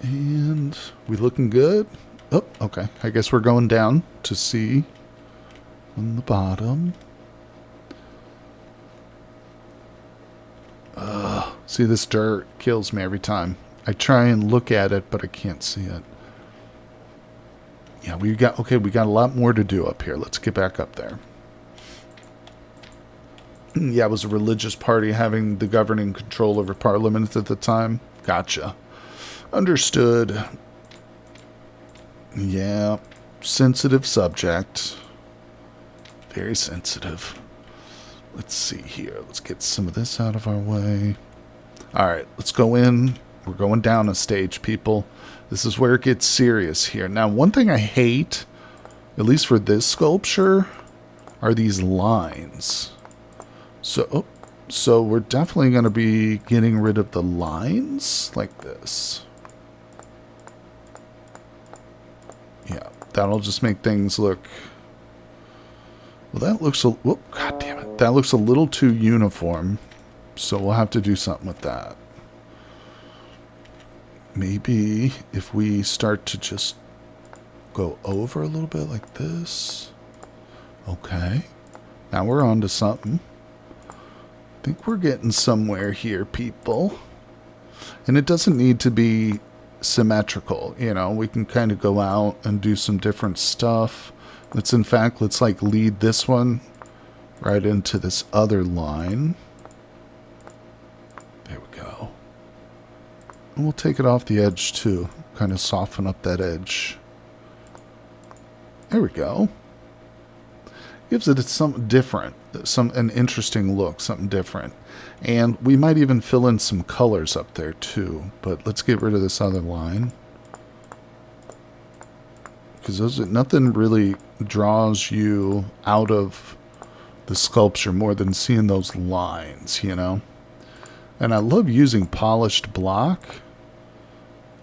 [SPEAKER 1] And we looking good? Oh, okay. I guess we're going down to see on the bottom. See, this dirt kills me every time. I try and look at it, but I can't see it. Yeah, we got a lot more to do up here. Let's get back up there. Yeah, it was a religious party having the governing control over Parliament at the time. Gotcha. Understood. Yeah, sensitive subject. Very sensitive. Let's see here. Let's get some of this out of our way. All right, let's go in. We're going down a stage, people. This is where it gets serious here. Now, one thing I hate, at least for this sculpture, are these lines. So we're definitely going to be getting rid of the lines like this. Yeah, that'll just make things look... Well, that looks a... Whoop, God damn it. That looks a little too uniform. So we'll have to do something with that. Maybe if we start to just go over a little bit like this. Okay. Now we're on to something. I think we're getting somewhere here, people. And it doesn't need to be symmetrical. You know, we can kind of go out and do some different stuff. Let's like lead this one right into this other line. There we go. And we'll take it off the edge too. Kind of soften up that edge. There we go. Gives it something different. An interesting look. Something different. And we might even fill in some colors up there too. But let's get rid of this other line. Because nothing really draws you out of the sculpture more than seeing those lines, you know? And I love using polished block.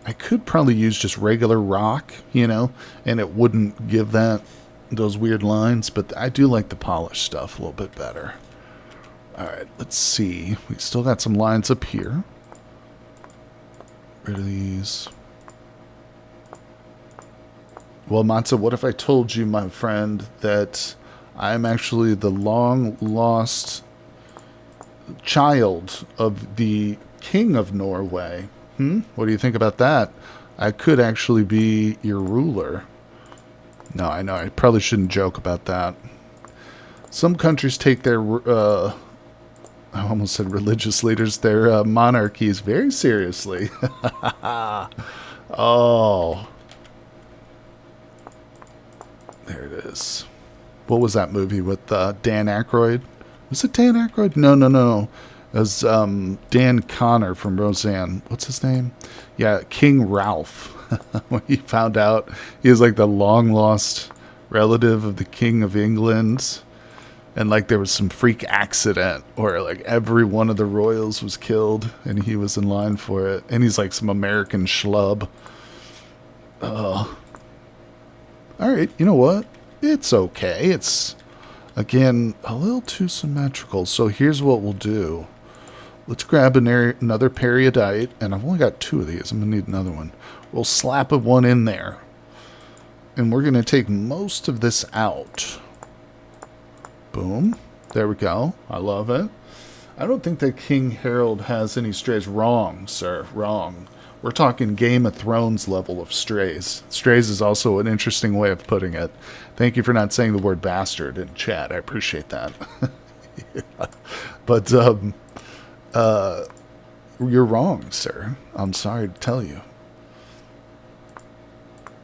[SPEAKER 1] I could probably use just regular rock, you know, and it wouldn't give those weird lines, but I do like the polished stuff a little bit better. All right, let's see. We still got some lines up here. Rid of these. Well, Matza, what if I told you, my friend, that I'm actually the long-lost child of the King of Norway? What do you think about that? I could actually be your ruler. No, I know. I probably shouldn't joke about that. Some countries take their, I almost said religious leaders, their monarchies very seriously. Oh. There it is. What was that movie with Dan Aykroyd? Was it Dan Aykroyd? No. It was Dan Connor from Roseanne. What's his name? Yeah, King Ralph. When he found out he was like the long-lost relative of the King of England. And like there was some freak accident where like every one of the royals was killed and he was in line for it. And he's like some American schlub. All right, you know what? It's okay. It's, again, a little too symmetrical. So here's what we'll do. Let's grab another periodite, and I've only got 2 of these. I'm going to need another one. We'll slap one in there. And we're going to take most of this out. Boom. There we go. I love it. I don't think that King Harold has any strays. Wrong, sir. Wrong. We're talking Game of Thrones level of strays. Strays is also an interesting way of putting it. Thank you for not saying the word bastard in chat. I appreciate that. Yeah. But you're wrong, sir. I'm sorry to tell you.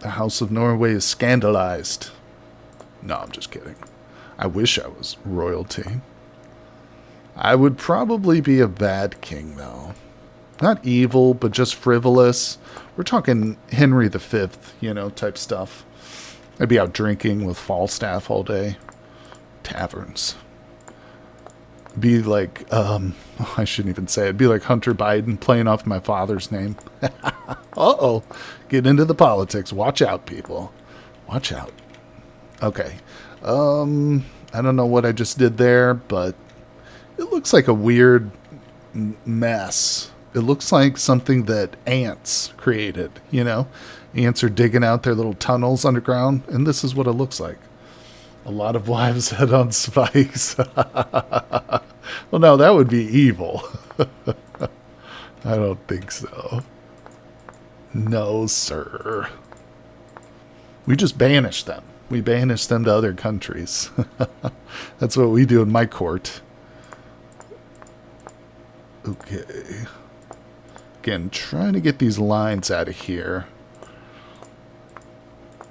[SPEAKER 1] The House of Norway is scandalized. No, I'm just kidding. I wish I was royalty. I would probably be a bad king, though. Not evil, but just frivolous. We're talking Henry V, you know, type stuff. I'd be out drinking with Falstaff all day. Taverns. Be like, I shouldn't even say it. Be like Hunter Biden playing off my father's name. Uh-oh. Get into the politics. Watch out, people. Watch out. Okay. I don't know what I just did there, but it looks like a weird mess. It looks like something that ants created, you know? Ants are digging out their little tunnels underground, and this is what it looks like. A lot of wives' head on spikes. Well, no, that would be evil. I don't think so. No, sir. We just banish them. We banish them to other countries. That's what we do in my court. Okay. Again, trying to get these lines out of here.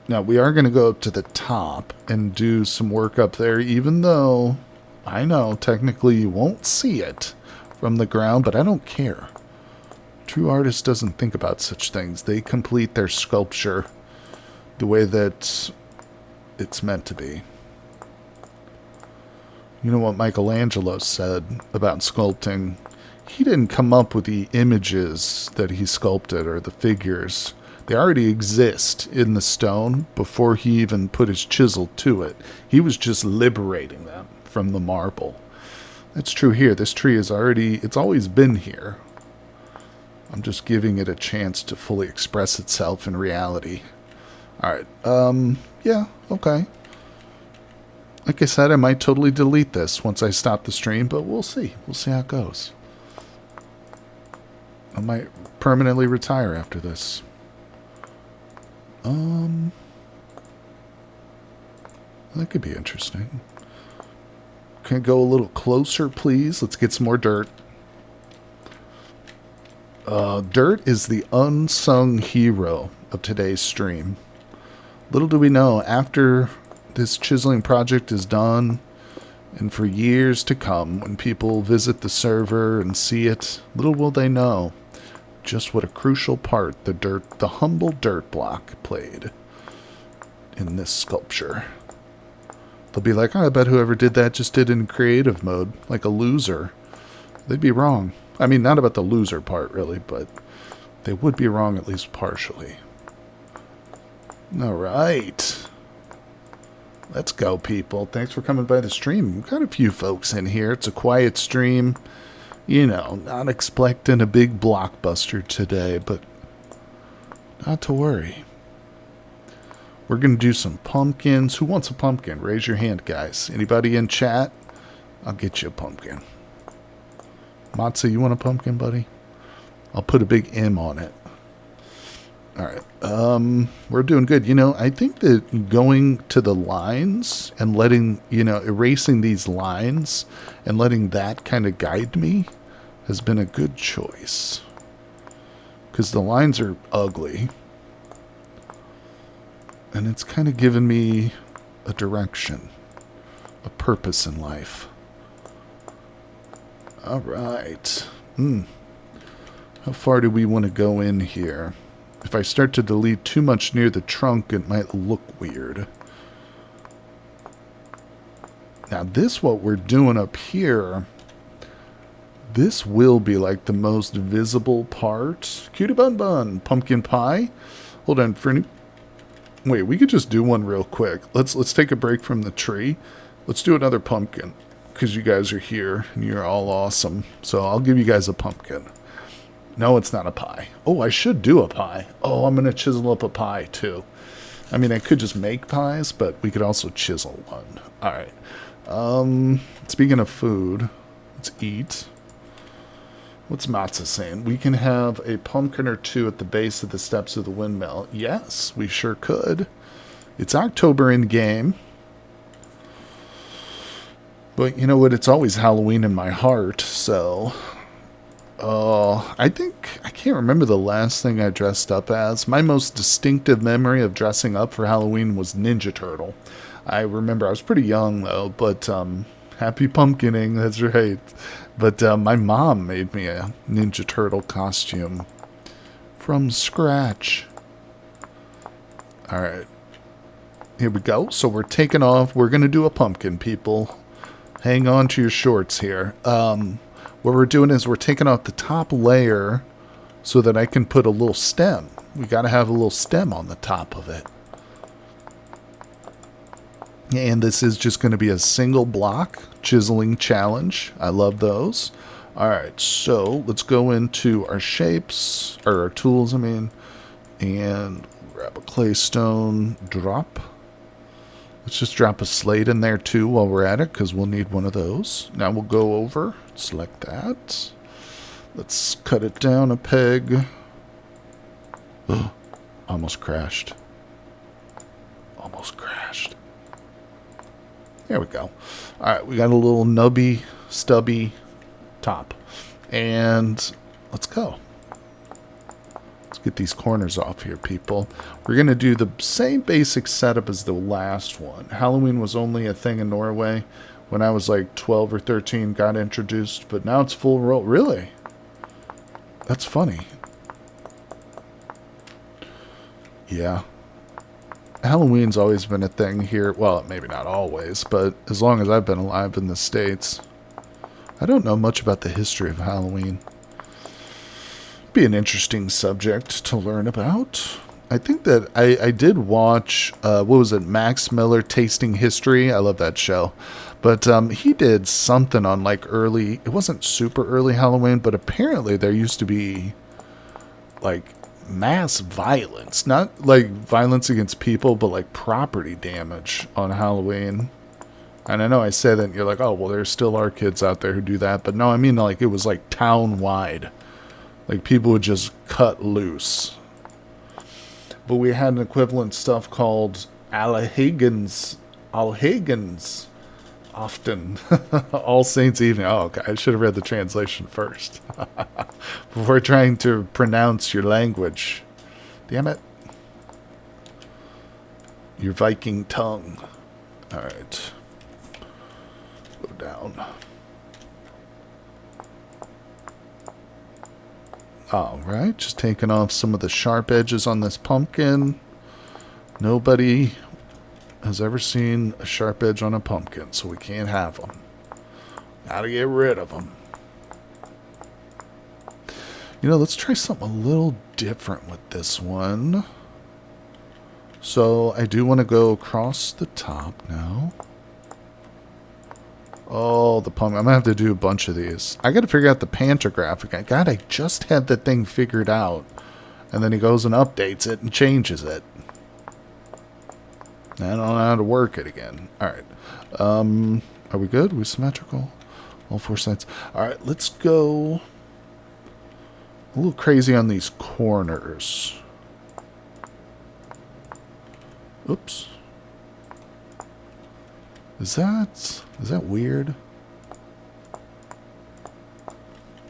[SPEAKER 1] Now, we are going to go up to the top and do some work up there, even though I know technically you won't see it from the ground, but I don't care. True artist doesn't think about such things. They complete their sculpture the way that it's meant to be. You know what Michelangelo said about sculpting? He didn't come up with the images that he sculpted or the figures. They already exist in the stone before he even put his chisel to it. He was just liberating them from the marble. That's true here. This tree is it's always been here. I'm just giving it a chance to fully express itself in reality. Alright, yeah, okay. Like I said, I might totally delete this once I stop the stream, but we'll see. We'll see how it goes. I might permanently retire after this. That could be interesting. Can I go a little closer, please? Let's get some more dirt. Dirt is the unsung hero of today's stream. Little do we know, after this chiseling project is done, and for years to come, when people visit the server and see it, little will they know just what a crucial part the humble dirt block played in this sculpture. They'll be like, oh, I bet whoever did that just did it in creative mode, like a loser. They'd be wrong. I mean, not about the loser part, really, but they would be wrong at least partially. All right. Let's go, people. Thanks for coming by the stream. We've got a few folks in here. It's a quiet stream. You know, not expecting a big blockbuster today, but not to worry. We're going to do some pumpkins. Who wants a pumpkin? Raise your hand, guys. Anybody in chat? I'll get you a pumpkin. Matza, you want a pumpkin, buddy? I'll put a big M on it. Alright. We're doing good. You know, I think that going to the lines and letting, erasing these lines and letting that kind of guide me has been a good choice. Because the lines are ugly. And it's kind of given me a direction, a purpose in life. All right. How far do we want to go in here? If I start to delete too much near the trunk, it might look weird. Now this, what we're doing up here, this will be like the most visible part. Cutie bun bun, pumpkin pie. Hold on, for any... Wait, we could just do one real quick. Let's take a break from the tree. Let's do another pumpkin, because you guys are here and you're all awesome. So I'll give you guys a pumpkin. No, it's not a pie. Oh, I should do a pie. Oh, I'm going to chisel up a pie too. I mean, I could just make pies, but we could also chisel one. All right. Speaking of food, let's eat. What's Matza saying? We can have a pumpkin or two at the base of the steps of the windmill. Yes, we sure could. It's October in game. But you know what? It's always Halloween in my heart, so... I can't remember the last thing I dressed up as. My most distinctive memory of dressing up for Halloween was Ninja Turtle. I remember I was pretty young, though, but, happy pumpkining, that's right. But my mom made me a Ninja Turtle costume from scratch. Alright. Here we go. So we're taking off. We're going to do a pumpkin, people. Hang on to your shorts here. What we're doing is we're taking off the top layer so that I can put a little stem. We got to have a little stem on the top of it. And this is just going to be a single block chiseling challenge. I love those. Alright, so let's go into our shapes, or our tools, I mean, and grab a clay stone drop. Let's just drop a slate in there too while we're at it, because we'll need one of those. Now we'll go over, select that. Let's cut it down a peg. Almost crashed. There we go. All right, we got a little nubby, stubby top. And let's go. Let's get these corners off here, people. We're going to do the same basic setup as the last one. Halloween was only a thing in Norway when I was like 12 or 13, got introduced, but now it's full roll. Really? That's funny. Yeah. Halloween's always been a thing here. Well, maybe not always, but as long as I've been alive in the States. I don't know much about the history of Halloween. Be an interesting subject to learn about. I think that I did watch, what was it, Max Miller Tasting History. I love that show. But he did something on like early, it wasn't super early Halloween, but apparently there used to be like mass violence. Not like violence against people, but like property damage on Halloween. And I know I say that and you're like, oh, well, there still are kids out there who do that. But no, I mean like it was like town-wide. Like people would just cut loose. But we had an equivalent stuff called Alhagans often. All Saints Evening. Oh, okay. I should have read the translation first. Before trying to pronounce your language. Damn it. Your Viking tongue. Alright. Go down. Alright, just taking off some of the sharp edges on this pumpkin. Nobody has ever seen a sharp edge on a pumpkin, so we can't have them. Gotta get rid of them. You know, let's try something a little different with this one. So, I do want to go across the top now. Oh, the pumpkin. I'm going to have to do a bunch of these. I got to figure out the pantographic. God, I just had the thing figured out. And then he goes and updates it and changes it. I don't know how to work it again. Alright. Are we good? Are we symmetrical? All four sides. Alright, let's go a little crazy on these corners. Oops. Is that weird?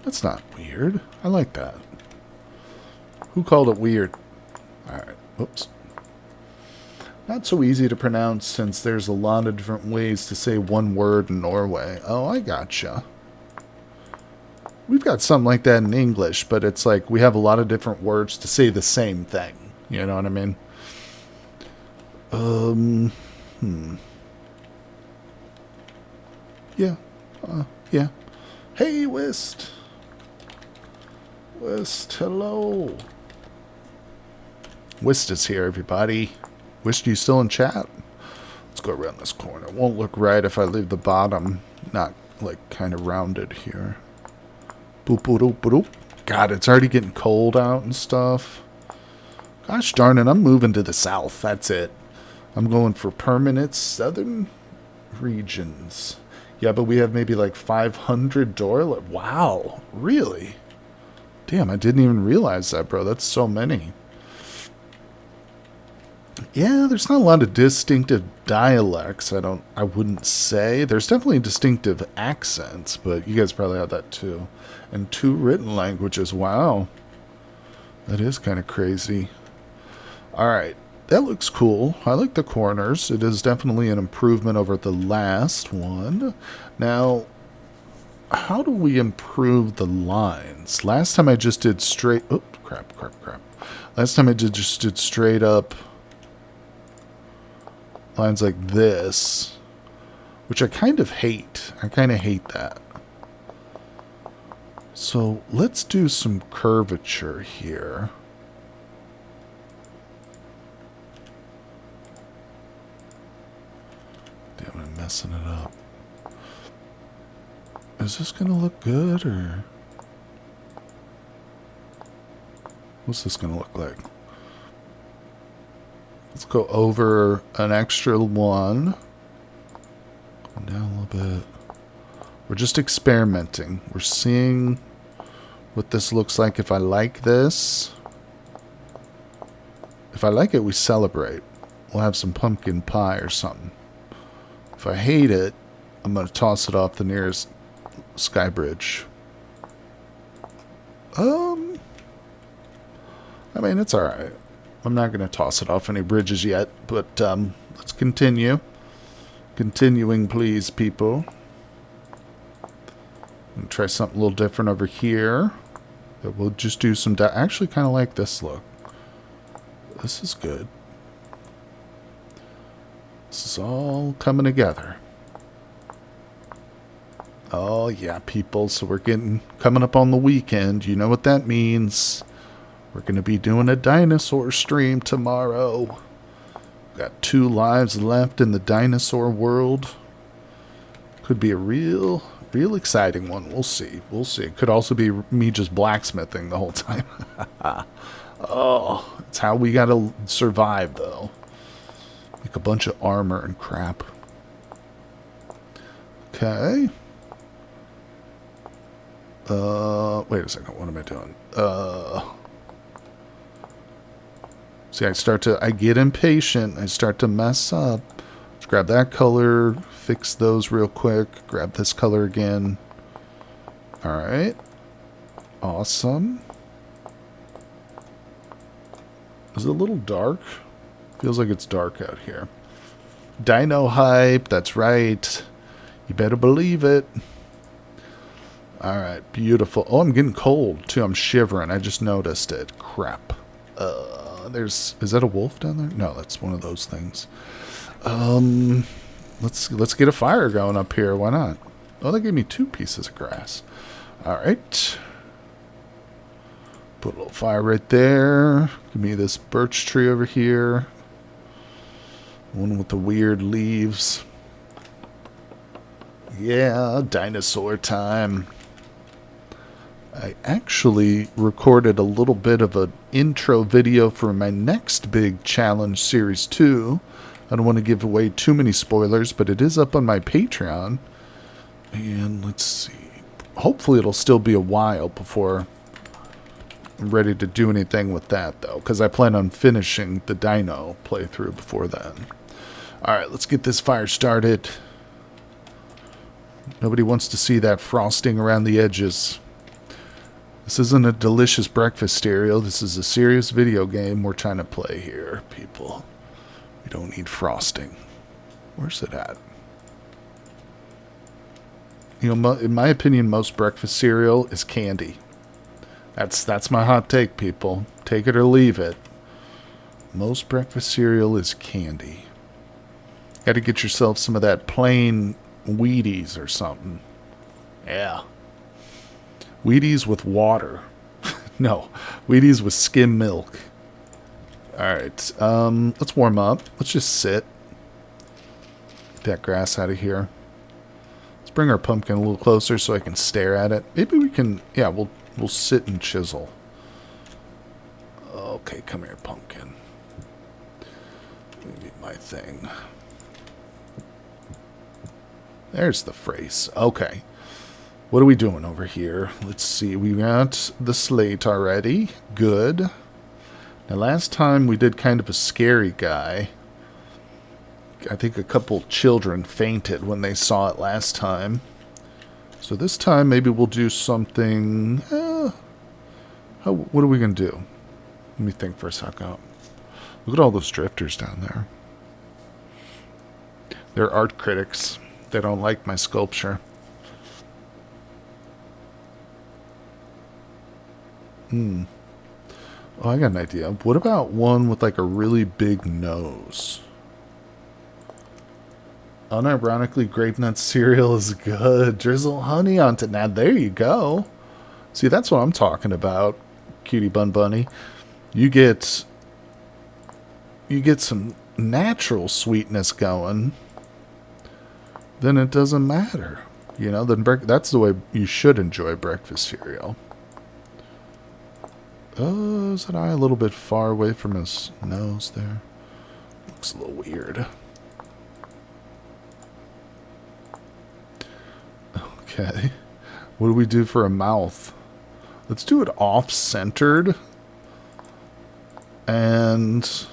[SPEAKER 1] That's not weird. I like that. Who called it weird? Alright, oops. Not so easy to pronounce since there's a lot of different ways to say one word in Norway. Oh, I gotcha. We've got something like that in English, but it's like we have a lot of different words to say the same thing. You know what I mean? Yeah. Yeah. Hey, West. West, hello. West is here, everybody. West, you still in chat? Let's go around this corner. It won't look right if I leave the bottom not, like, kind of rounded here. Boop, boop, boop, boop. God, it's already getting cold out and stuff. Gosh darn it, I'm moving to the south. That's it. I'm going for permanent southern regions. Yeah, but we have maybe like 500 door. Wow, really? Damn, I didn't even realize that, bro. That's so many. Yeah, there's not a lot of distinctive dialects. I wouldn't say. There's definitely distinctive accents, but you guys probably have that too. And 2 written languages. Wow. That is kind of crazy. All right. That looks cool. I like the corners. It is definitely an improvement over the last one. Now, how do we improve the lines? Last time I just did straight... Oh, crap. Last time I just did straight up lines like this, which I kind of hate. I kind of hate that. So let's do some curvature here. Damn, I'm messing it up. Is this gonna look good, or what's this gonna look like? Let's go over an extra one. Go down a little bit. We're just experimenting. We're seeing what this looks like. If I like this, if I like it, we celebrate. We'll have some pumpkin pie or something. If I hate it, I'm going to toss it off the nearest sky bridge. I mean, it's alright. I'm not going to toss it off any bridges yet, but let's continue. Continuing, please, people. And try something a little different over here. But we'll just do some... I actually kind of like this look. This is good. This is all coming together. Oh, yeah, people. So we're coming up on the weekend. You know what that means. We're going to be doing a dinosaur stream tomorrow. Got 2 lives left in the dinosaur world. Could be a real exciting one. We'll see. We'll see. It could also be me just blacksmithing the whole time. Oh, it's how we gotta survive, though. Make a bunch of armor and crap. Okay. Wait a second. What am I doing? See, I get impatient. I start to mess up. Let's grab that color, fix those real quick, grab this color again. Alright. Awesome. Is it a little dark? Feels like it's dark out here. Dino hype, that's right. You better believe it. Alright, beautiful. Oh, I'm getting cold, too. I'm shivering. I just noticed it. Crap. Is that a wolf down there? No, that's one of those things. Let's get a fire going up here. Why not? Oh, they gave me 2 pieces of grass. Alright. Put a little fire right there. Give me this birch tree over here. One with the weird leaves. Yeah, dinosaur time. I actually recorded a little bit of an intro video for my next big challenge, Series 2. I don't want to give away too many spoilers, but it is up on my Patreon. And let's see. Hopefully it'll still be a while before I'm ready to do anything with that, though, because I plan on finishing the dino playthrough before then. Alright, let's get this fire started. Nobody wants to see that frosting around the edges. This isn't a delicious breakfast cereal. This is a serious video game we're trying to play here, people. We don't need frosting. Where's it at? You know, in my opinion, most breakfast cereal is candy. That's my hot take, people. Take it or leave it. Most breakfast cereal is candy. Got to get yourself some of that plain Wheaties or something. Yeah. Wheaties with water. No, Wheaties with skim milk. Alright, let's warm up. Let's just sit. Get that grass out of here. Let's bring our pumpkin a little closer so I can stare at it. Maybe we can, yeah, we'll sit and chisel. Okay, come here, pumpkin. Maybe my thing. There's the phrase. Okay. What are we doing over here? Let's see. We got the slate already. Good. Now, last time we did kind of a scary guy. I think a couple children fainted when they saw it last time. So this time, maybe we'll do something... what are we going to do? Let me think for a second. Look at all those drifters down there. They're art critics. They don't like my sculpture. Oh, I got an idea. What about one with like a really big nose? Unironically, grape nut cereal is good. Drizzle honey onto... Now, there you go. See, that's what I'm talking about, Cutie Bun Bunny. You get some natural sweetness going. Then it doesn't matter. You know, then that's the way you should enjoy breakfast cereal. Oh, is that eye a little bit far away from his nose there? Looks a little weird. Okay. What do we do for a mouth? Let's do it off-centered. And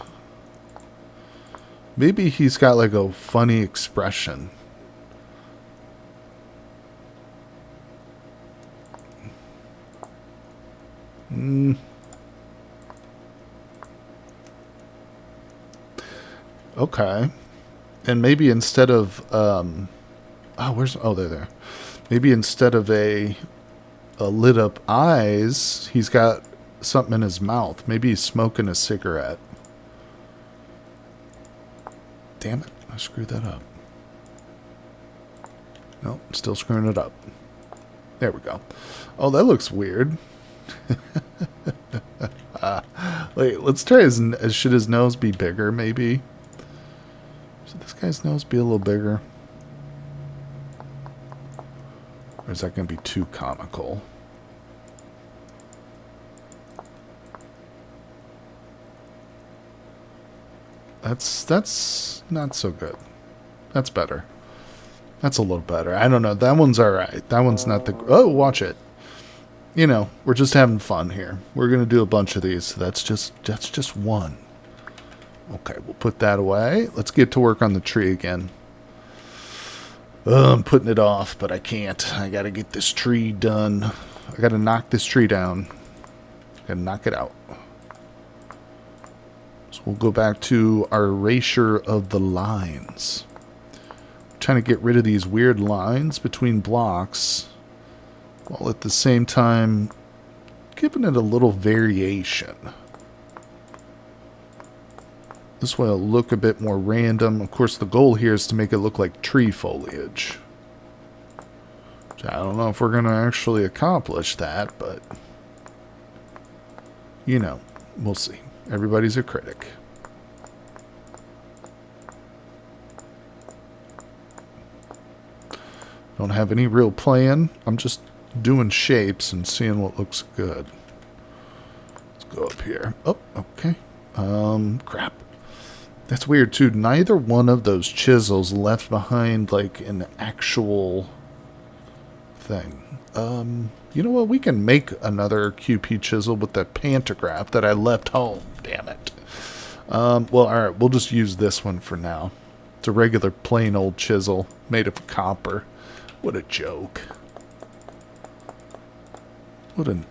[SPEAKER 1] Maybe he's got like a funny expression. Okay. And maybe instead of they're there. Maybe instead of a lit up eyes, he's got something in his mouth. Maybe he's smoking a cigarette. Damn it, I screwed that up. Nope, still screwing it up. There we go. Oh, that looks weird. Wait, let's try should his nose be bigger, maybe? Should this guy's nose be a little bigger? Or is that going to be too comical? That's not so good. That's better. That's a little better. I don't know. That one's alright. That one's not the... Oh, watch it. You know, we're just having fun here. We're going to do a bunch of these. So that's just one. Okay, we'll put that away. Let's get to work on the tree again. I'm putting it off, but I can't. I got to get this tree done. I got to knock this tree down. Got to knock it out. So we'll go back to our erasure of the lines. Trying to get rid of these weird lines between blocks, while at the same time giving it a little variation. This way it'll look a bit more random. Of course, the goal here is to make it look like tree foliage. Which I don't know if we're going to actually accomplish that, but you know, we'll see. Everybody's a critic. Don't have any real plan. I'm just doing shapes and seeing what looks good. Let's go up here. Oh, okay. Crap. That's weird too. Neither one of those chisels left behind like an actual thing. You know what? We can make another QP chisel with the pantograph that I left home. Damn it. Well, alright. We'll just use this one for now. It's a regular plain old chisel made of copper. What a joke. What an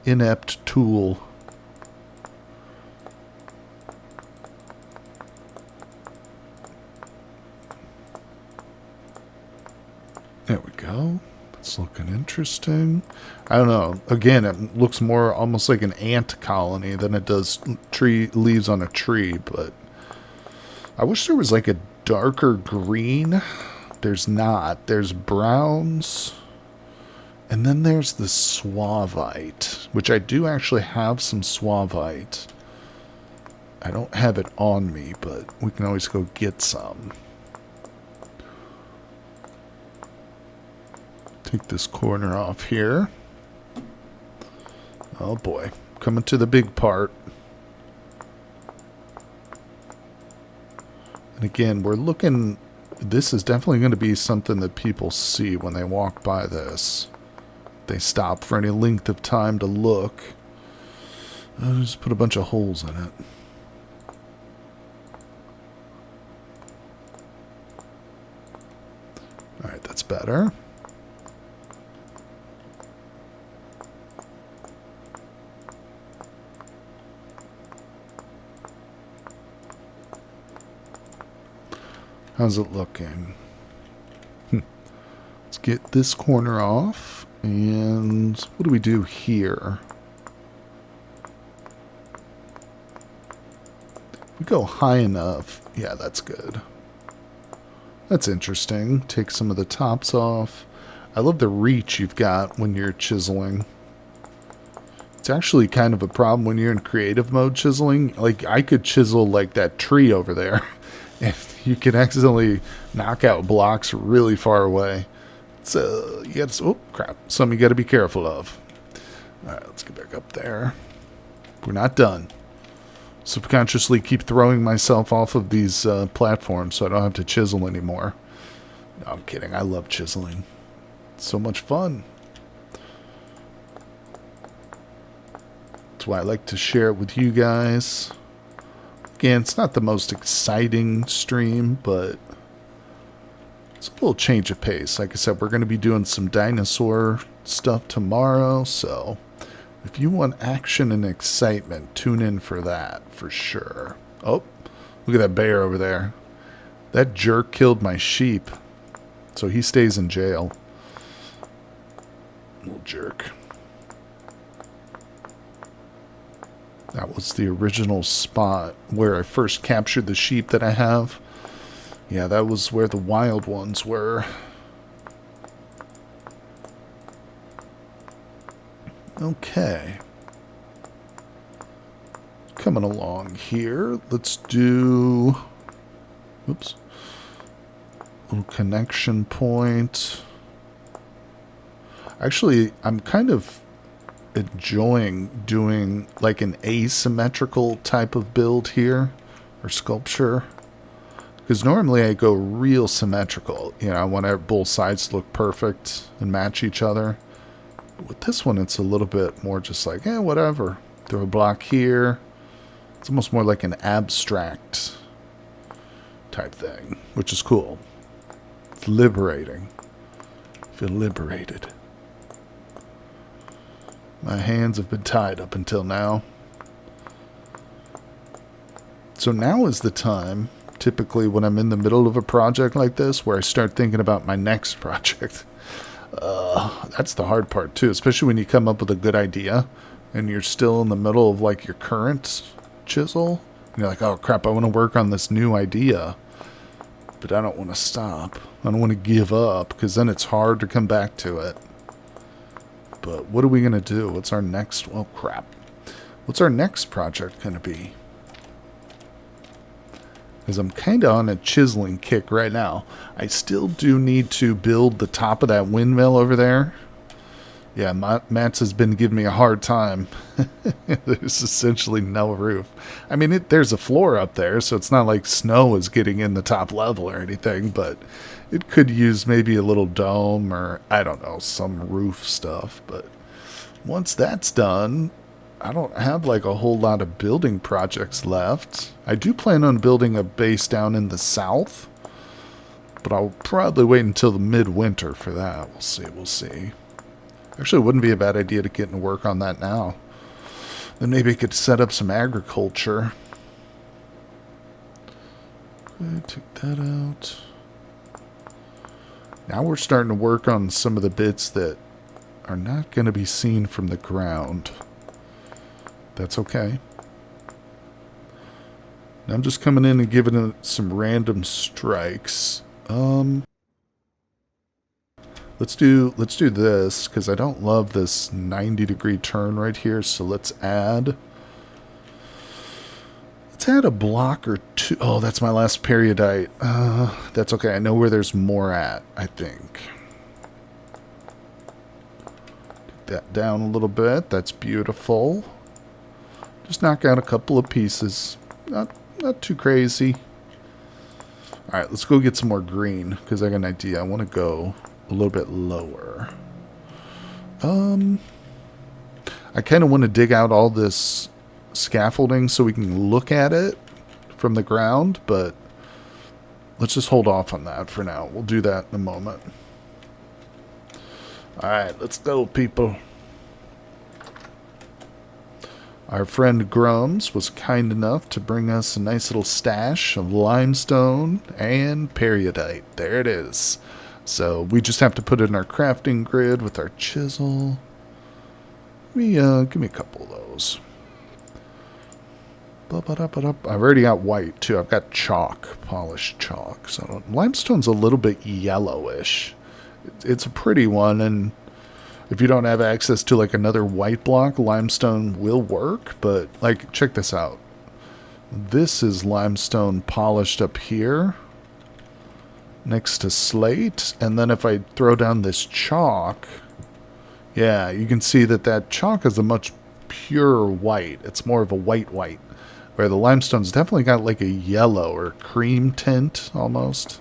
[SPEAKER 1] inept tool. There we go. It's looking interesting. I don't know. Again, it looks more almost like an ant colony than it does tree leaves on a tree, but I wish there was like a darker green. There's not. There's browns. And then there's the suavite, which I do actually have some suavite. I don't have it on me, but we can always go get some. Take this corner off here. Oh boy. Coming to the big part. And again, we're looking... This is definitely going to be something that people see when they walk by this. They stop for any length of time to look. I'll just put a bunch of holes in it. Alright, that's better. How's it looking? Let's get this corner off. And what do we do here? We go high enough. Yeah, that's good. That's interesting. Take some of the tops off. I love the reach you've got when you're chiseling. It's actually kind of a problem when you're in creative mode chiseling. Like, I could chisel like that tree over there. And you can accidentally knock out blocks really far away. So you got to, oh crap, something you got to be careful of. All right, let's get back up there. We're not done. Subconsciously keep throwing myself off of these platforms so I don't have to chisel anymore. No, I'm kidding. I love chiseling. It's so much fun. That's why I like to share it with you guys. Again, it's not the most exciting stream, but it's a little change of pace. Like I said, we're going to be doing some dinosaur stuff tomorrow, so if you want action and excitement, tune in for that, for sure. Oh, look at that bear over there. That jerk killed my sheep, so he stays in jail. Little jerk. That was the original spot where I first captured the sheep that I have. Yeah, that was where the wild ones were. Okay. Coming along here. Let's do... Oops. Little connection point. Actually, I'm kind of enjoying doing like an asymmetrical type of build here, or sculpture, because normally I go real symmetrical. You know, I want both sides to look perfect and match each other. With this one, it's a little bit more just like, whatever. Throw a block here. It's almost more like an abstract type thing, which is cool. It's liberating. I feel liberated. My hands have been tied up until now. So now is the time, typically when I'm in the middle of a project like this, where I start thinking about my next project. That's the hard part too, especially when you come up with a good idea and you're still in the middle of like your current chisel. And you're like, oh crap, I want to work on this new idea, but I don't want to stop. I don't want to give up, because then it's hard to come back to it. But what are we going to do? What's our next... Well, crap. What's our next project going to be? Because I'm kind of on a chiseling kick right now. I still do need to build the top of that windmill over there. Yeah, Mats has been giving me a hard time. There's essentially no roof. I mean, there's a floor up there, so it's not like snow is getting in the top level or anything, but it could use maybe a little dome or, I don't know, some roof stuff. But once that's done, I don't have like a whole lot of building projects left. I do plan on building a base down in the south, but I'll probably wait until the midwinter for that. We'll see. Actually, it wouldn't be a bad idea to get into work on that now. Then maybe I could set up some agriculture. Okay, take that out. Now we're starting to work on some of the bits that are not going to be seen from the ground. That's okay. Now I'm just coming in and giving it some random strikes. Let's do this, because I don't love this 90-degree turn right here. So let's add a block or two. Oh, that's my last periodite. That's okay. I know where there's more at, I think. Take that down a little bit. That's beautiful. Just knock out a couple of pieces. Not too crazy. All right, let's go get some more green, because I got an idea. I want to go a little bit lower. I kind of want to dig out all this scaffolding so we can look at it from the ground, but let's just hold off on that for now. We'll do that in a moment. Alright, let's go, people. Our friend Grums was kind enough to bring us a nice little stash of limestone and periodite. There it is. So we just have to put it in our crafting grid with our chisel. Give me a couple of those. I've already got white too. I've got chalk, polished chalk. So limestone's a little bit yellowish. It's a pretty one, and if you don't have access to like another white block, limestone will work. But like, check this out. This is limestone polished up here next to slate, and then if I throw down this chalk, yeah, you can see that chalk is a much pure white. It's more of a white, where the limestone's definitely got like a yellow or cream tint almost.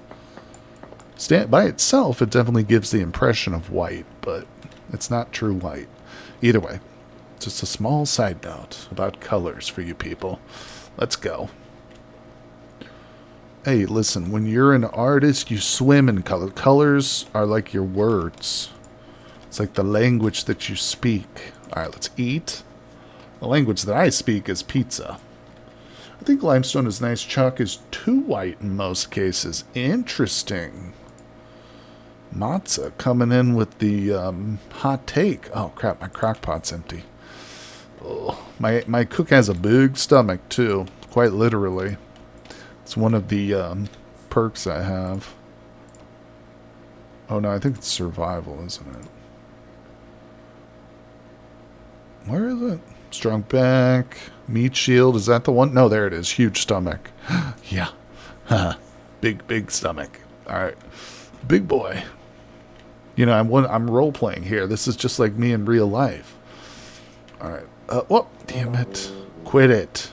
[SPEAKER 1] By itself, it definitely gives the impression of white, but it's not true white. Either way, just a small side note about colors for you people. Let's go. Hey, listen, when you're an artist, you swim in color. Colors are like your words. It's like the language that you speak. All right, let's eat. The language that I speak is pizza. I think limestone is nice. Chalk is too white in most cases. Interesting. Matza coming in with the hot take. Oh, crap, my crock pot's empty. Oh, my cook has a big stomach, too. Quite literally. It's one of the perks I have. Oh, no, I think it's survival, isn't it? Where is it? Strong back. Meat shield. Is that the one? No, there it is. Huge stomach. Yeah. Big stomach. All right. Big boy. You know, I'm role-playing here. This is just like me in real life. All right. Oh, damn it. Quit it.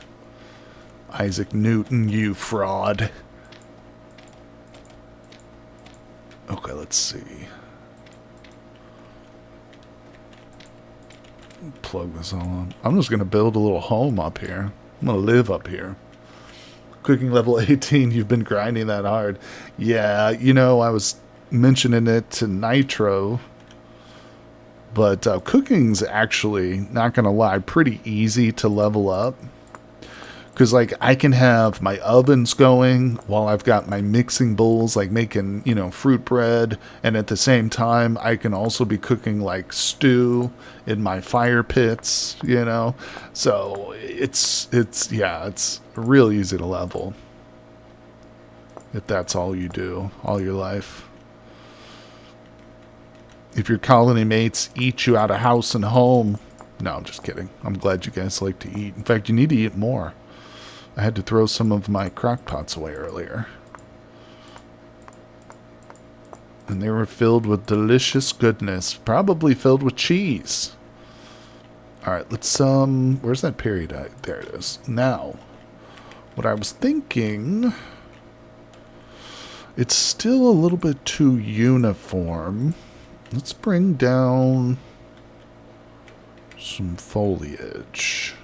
[SPEAKER 1] Isaac Newton, you fraud. Okay, let's see. Plug this all up. I'm just going to build a little home up here. I'm going to live up here. Cooking level 18, you've been grinding that hard. Yeah, you know, I was mentioning it to Nitro. But cooking's actually, not going to lie, pretty easy to level up. Because, like, I can have my ovens going while I've got my mixing bowls, like making, you know, fruit bread. And at the same time, I can also be cooking, like, stew in my fire pits, you know. So, it's real easy to level. If that's all you do, all your life. If your colony mates eat you out of house and home. No, I'm just kidding. I'm glad you guys like to eat. In fact, you need to eat more. I had to throw some of my crock pots away earlier. And they were filled with delicious goodness. Probably filled with cheese. Alright, let's, where's that period at? There it is. Now, what I was thinking, it's still a little bit too uniform. Let's bring down some foliage.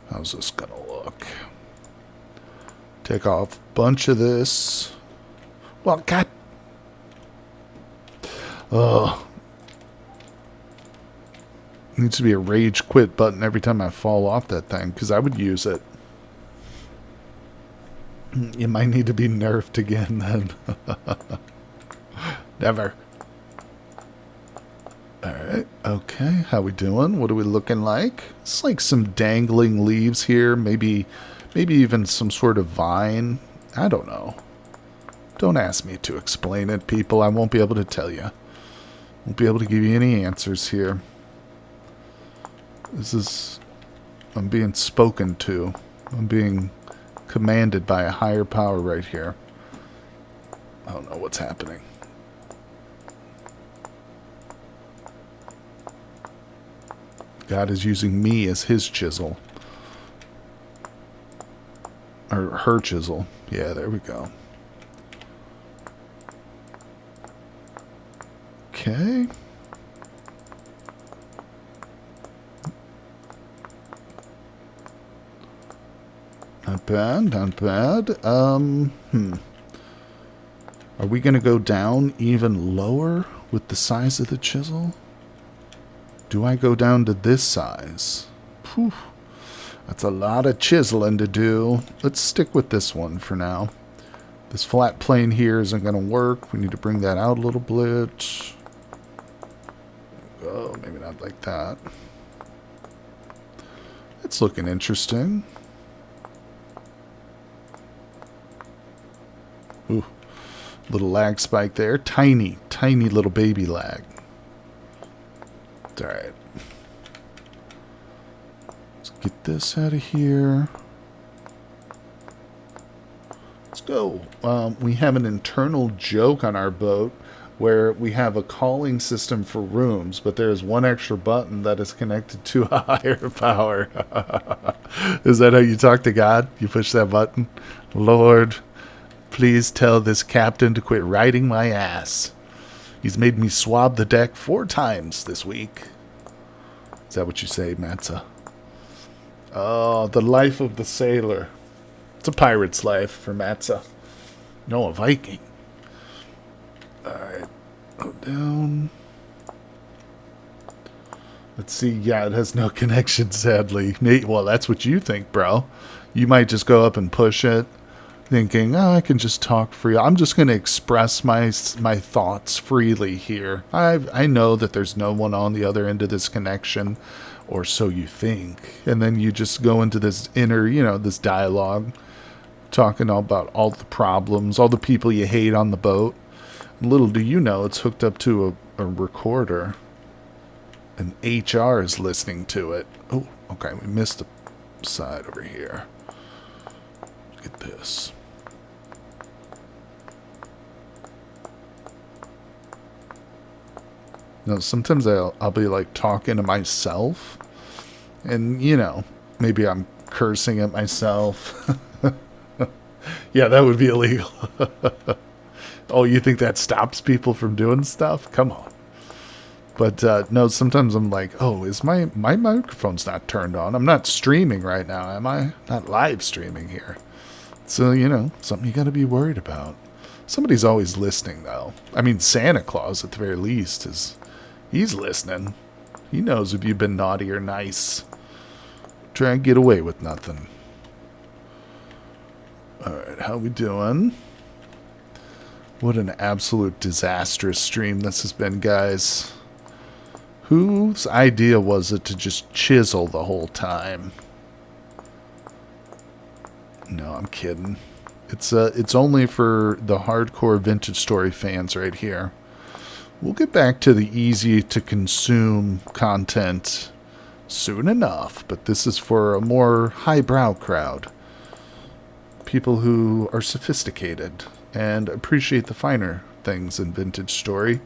[SPEAKER 1] How's this gonna look? Take off a bunch of this. Well, God. Oh. Needs to be a rage quit button every time I fall off that thing, because I would use it. You might need to be nerfed again then. Never. Alright, okay, how we doing? What are we looking like? It's like some dangling leaves here, maybe even some sort of vine. I don't know. Don't ask me to explain it, people. I won't be able to tell you. Won't be able to give you any answers here. I'm being spoken to. I'm being commanded by a higher power right here. I don't know what's happening. God is using me as his chisel. Or her chisel. Yeah, there we go. Okay. Not bad, not bad. Are we going to go down even lower with the size of the chisel? Do I go down to this size? Whew. That's a lot of chiseling to do. Let's stick with this one for now. This flat plane here isn't going to work. We need to bring that out a little bit. Oh, maybe not like that. It's looking interesting. Ooh, little lag spike there. Tiny, tiny little baby lag. Alright. Let's get this out of here. Let's go. We have an internal joke on our boat where we have a calling system for rooms, but there's one extra button that is connected to a higher power. Is that how you talk to God? You push that button? Lord, please tell this captain to quit riding my ass. He's made me swab the deck 4 times this week. Is that what you say, Matza? Oh, the life of the sailor. It's a pirate's life for Matza. No, a Viking. Alright. Go down. Let's see. Yeah, it has no connection, sadly. Well, that's what you think, bro. You might just go up and push it, thinking, oh, I can just talk free. I'm just going to express my thoughts freely here. I know that there's no one on the other end of this connection, or so you think. And then you just go into this inner, this dialogue, talking all about all the problems, all the people you hate on the boat. Little do you know, it's hooked up to a recorder. And HR is listening to it. Oh, okay, we missed a side over here. Look at this. Now, sometimes I'll be like talking to myself. And, maybe I'm cursing at myself. Yeah, that would be illegal. Oh, you think that stops people from doing stuff? Come on. But, no, sometimes I'm like, oh, is my microphone's not turned on? I'm not streaming right now, am I? Not live streaming here. So, something you got to be worried about. Somebody's always listening, though. I mean, Santa Claus, at the very least, he's listening. He knows if you've been naughty or nice. Try and get away with nothing. Alright, how we doing? What an absolute disastrous stream this has been, guys. Whose idea was it to just chisel the whole time? No, I'm kidding. It's only for the hardcore vintage story fans right here. We'll get back to the easy to consume content soon enough, but this is for a more highbrow crowd. People who are sophisticated and appreciate the finer things in vintage story,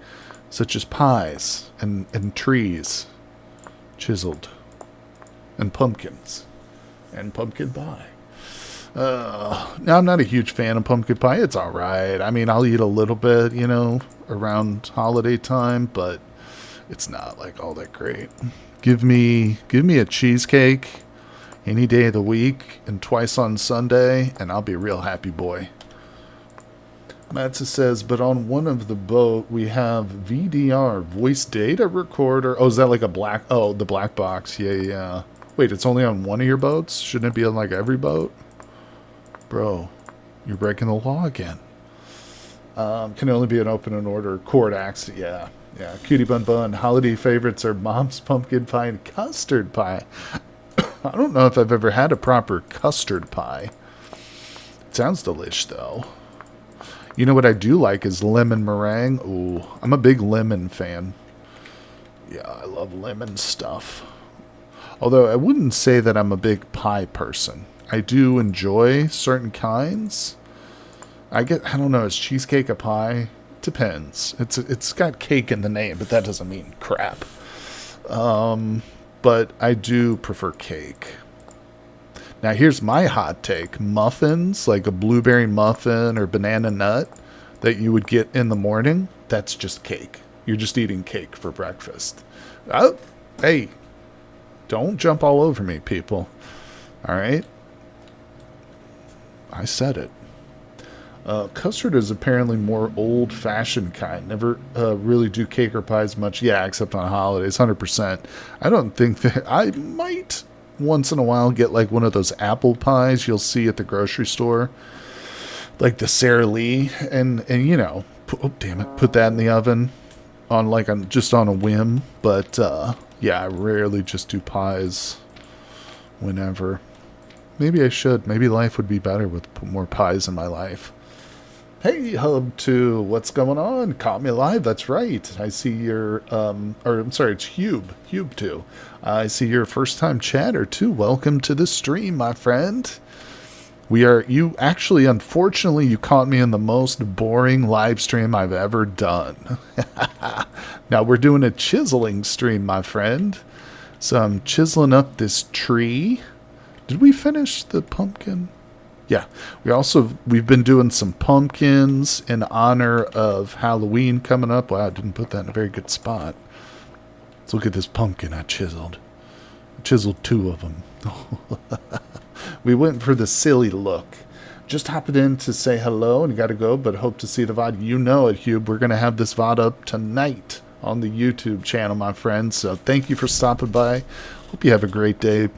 [SPEAKER 1] such as pies and trees, chiseled, and pumpkins, and pumpkin pie. Now, I'm not a huge fan of pumpkin pie. It's all right. I mean, I'll eat a little bit, around holiday time, but it's not like all that great. Give me a cheesecake any day of the week and twice on Sunday, and I'll be a real happy boy. Matza says, but on one of the boat, we have VDR, voice data recorder. Oh, is that like a black... Oh, the black box. Yeah. Wait, it's only on one of your boats? Shouldn't it be on like every boat? Bro, you're breaking the law again. Can only be an open and order cord axe. Yeah. Cutie Bun Bun. Holiday favorites are mom's pumpkin pie and custard pie. I don't know if I've ever had a proper custard pie. It sounds delish, though. You know what I do like is lemon meringue. Ooh, I'm a big lemon fan. Yeah, I love lemon stuff. Although I wouldn't say that I'm a big pie person. I do enjoy certain kinds. I don't know, is cheesecake a pie? Depends. It's got cake in the name, but that doesn't mean crap. But I do prefer cake. Now, here's my hot take. Muffins, like a blueberry muffin or banana nut that you would get in the morning, that's just cake. You're just eating cake for breakfast. Oh, hey, don't jump all over me, people. All right? I said it. Custard is apparently more old-fashioned kind. Never really do cake or pies much. Yeah, except on holidays, 100%. I don't think that... I might once in a while get like one of those apple pies you'll see at the grocery store. Like the Sara Lee. And oh, damn it, put that in the oven just on a whim. But, yeah, I rarely just do pies whenever. Maybe I should. Maybe life would be better with more pies in my life. Hey, Hub 2, what's going on? Caught me live, that's right. I see your, I'm sorry, it's Hube 2. I see your first-time chatter, too. Welcome to the stream, my friend. Unfortunately, you caught me in the most boring live stream I've ever done. Now, we're doing a chiseling stream, my friend. So I'm chiseling up this tree. Did we finish the pumpkin? Yeah, we've been doing some pumpkins in honor of Halloween coming up. Wow, I didn't put that in a very good spot. Let's look at this pumpkin I chiseled. I chiseled 2 of them. We went for the silly look. Just hopping in to say hello and got to go, but hope to see the VOD. You know it, Hugh. We're going to have this VOD up tonight on the YouTube channel, my friends. So thank you for stopping by. Hope you have a great day.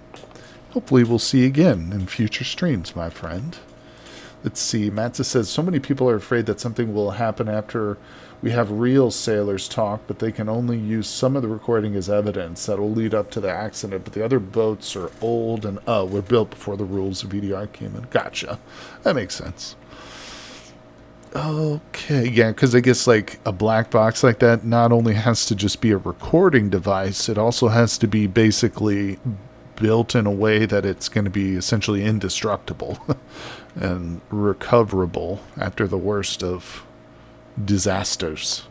[SPEAKER 1] Hopefully we'll see you again in future streams, my friend. Let's see. Matza says, so many people are afraid that something will happen after we have real sailors talk, but they can only use some of the recording as evidence that will lead up to the accident. But the other boats are old and were built before the rules of EDI came in. Gotcha. That makes sense. Okay, yeah, because I guess like a black box like that not only has to just be a recording device, it also has to be basically built in a way that it's going to be essentially indestructible and recoverable after the worst of disasters.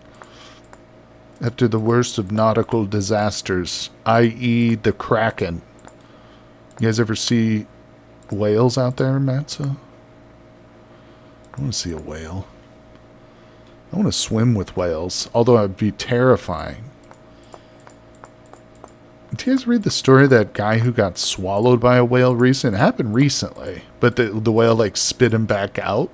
[SPEAKER 1] After the worst of nautical disasters, i.e. the Kraken. You guys ever see whales out there, Matza? I want to see a whale. I want to swim with whales, although it'd be terrifying. Did you guys read the story of that guy who got swallowed by a whale recently? It happened recently, but the whale like spit him back out.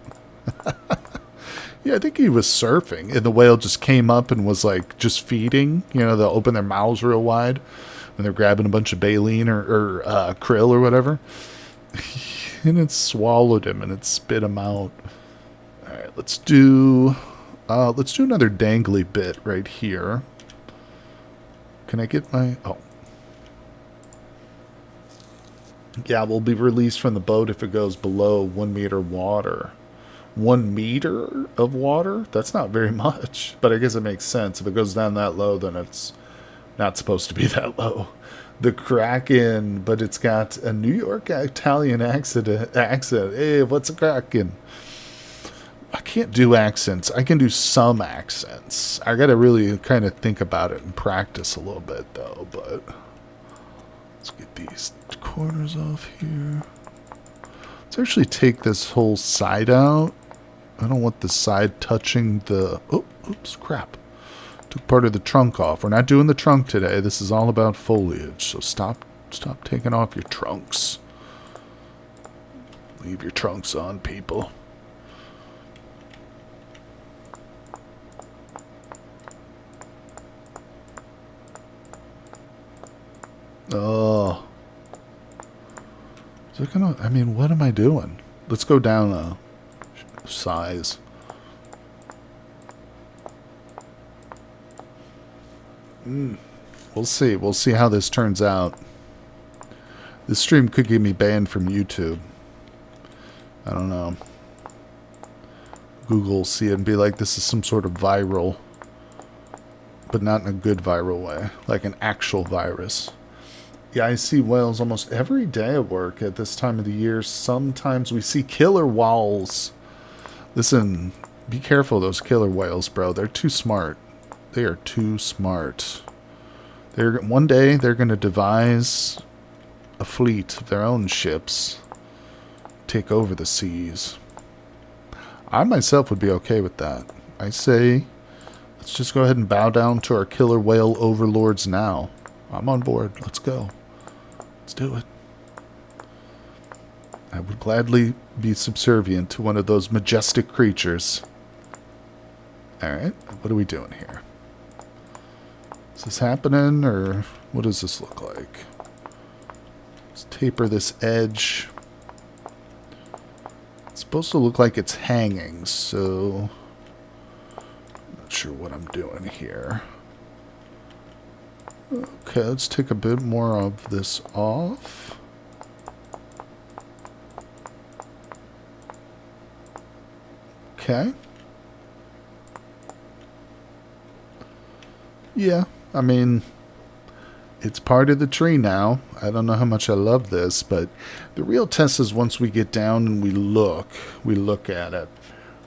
[SPEAKER 1] Yeah, I think he was surfing, and the whale just came up and was like just feeding. You know, they'll open their mouths real wide when they're grabbing a bunch of baleen or krill or whatever. And it swallowed him and it spit him out. All right, let's do another dangly bit right here. Can I get my... Oh. Yeah, we'll be released from the boat if it goes below 1 meter water. 1 meter of water? That's not very much, but I guess it makes sense. If it goes down that low, then it's not supposed to be that low. The Kraken, but it's got a New York Italian accent. Hey, what's a Kraken? I can't do accents. I can do some accents. I got to really kind of think about it and practice a little bit, though. But let's get these corners off here. Let's actually take this whole side out. I don't want the side touching the... Oh, oops, crap. Took part of the trunk off. We're not doing the trunk today. This is all about foliage. So stop taking off your trunks. Leave your trunks on, people. Oh. Is it gonna... I mean, what am I doing? Let's go down a size. We'll see. We'll see how this turns out. This stream could get me banned from YouTube. I don't know. Google will see it and be like, this is some sort of viral. But not in a good viral way. Like an actual virus. Yeah, I see whales almost every day at work at this time of the year. Sometimes we see killer whales. Listen, be careful of those killer whales, bro. They're too smart. They are too smart. One day they're going to devise a fleet of their own ships. Take over the seas. I myself would be okay with that. I say, let's just go ahead and bow down to our killer whale overlords now. I'm on board. Let's go. Let's do it. I would gladly be subservient to one of those majestic creatures. Alright, what are we doing here? Is this happening, or what does this look like? Let's taper this edge. It's supposed to look like it's hanging, so... I'm not sure what I'm doing here. Okay, let's take a bit more of this off. Okay. Yeah, I mean, it's part of the tree now. I don't know how much I love this, but the real test is once we get down and we look at it.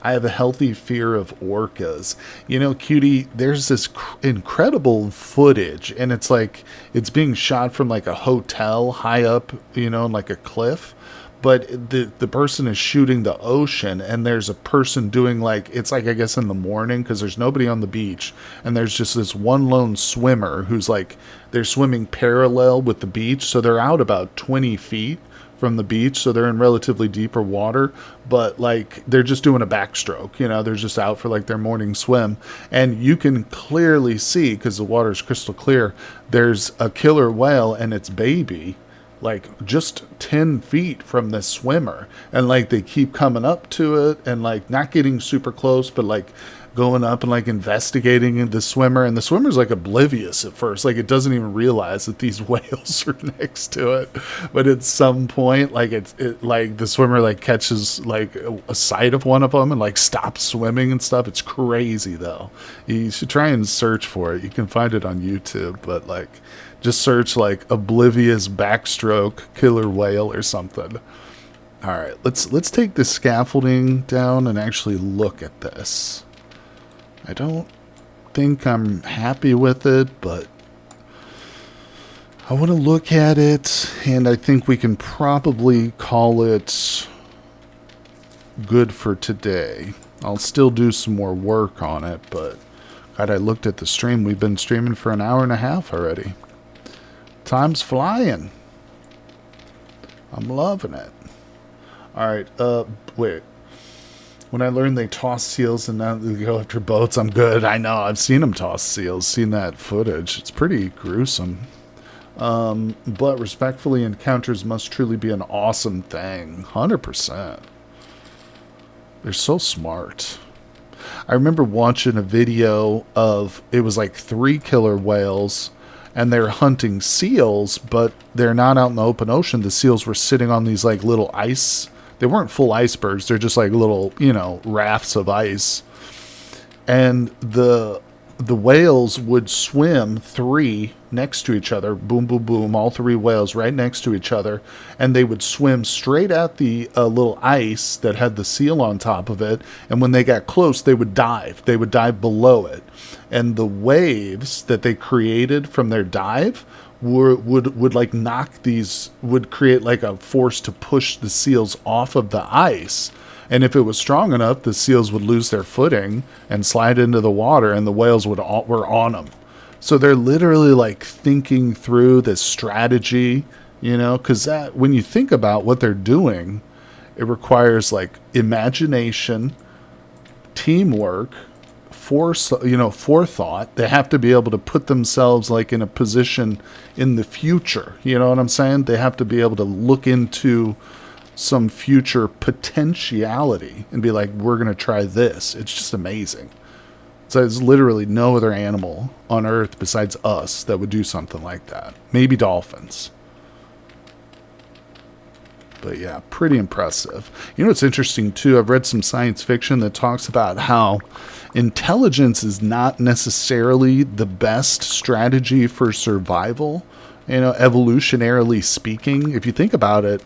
[SPEAKER 1] I have a healthy fear of orcas. You know, Cutie, there's this incredible footage, and it's like it's being shot from like a hotel high up, you know, like a cliff. But the person is shooting the ocean, and there's a person doing like, it's like, I guess in the morning, because there's nobody on the beach, and there's just this one lone swimmer who's like, they're swimming parallel with the beach, so they're out about 20 feet from the beach, so they're in relatively deeper water, but like they're just doing a backstroke, you know, they're just out for like their morning swim, and you can clearly see, because the water's crystal clear, there's a killer whale and its baby like just 10 feet from this swimmer, and like they keep coming up to it and like not getting super close, but like going up and like investigating the swimmer, and the swimmer's like oblivious at first, like it doesn't even realize that these whales are next to it, but at some point like it like the swimmer like catches like a sight of one of them and like stops swimming and stuff. It's crazy though. You should try and search for it. You can find it on YouTube, but like just search like oblivious backstroke killer whale or something. All right, let's take the scaffolding down and actually look at this. I don't think I'm happy with it, but I want to look at it, and I think we can probably call it good for today. I'll still do some more work on it, but God, I looked at the stream. We've been streaming for an hour and a half already. Time's flying. I'm loving it. All right, wait. When I learned they toss seals and now they go after boats, I'm good. I know. I've seen them toss seals. Seen that footage. It's pretty gruesome. But respectfully, encounters must truly be an awesome thing. 100%. They're so smart. I remember watching a video of, it was like 3 killer whales, and they're hunting seals, but they're not out in the open ocean. The seals were sitting on these like little ice. They weren't full icebergs. They're just like little, you know, rafts of ice. And the whales would swim 3 next to each other. Boom, boom, boom. All 3 whales right next to each other. And they would swim straight at the little ice that had the seal on top of it. And when they got close, they would dive. They would dive below it. And the waves that they created from their dive would like knock these, would create like a force to push the seals off of the ice, and if it was strong enough, the seals would lose their footing and slide into the water, and the whales were on them. So they're literally like thinking through this strategy, you know, because that, when you think about what they're doing, it requires like imagination, teamwork, forethought. They have to be able to put themselves like in a position in the future. You know what I'm saying? They have to be able to look into some future potentiality and be like, we're going to try this. It's just amazing. So there's literally no other animal on Earth besides us that would do something like that. Maybe dolphins. But yeah, pretty impressive. You know what's interesting too? I've read some science fiction that talks about how intelligence is not necessarily the best strategy for survival. You know, evolutionarily speaking, if you think about it,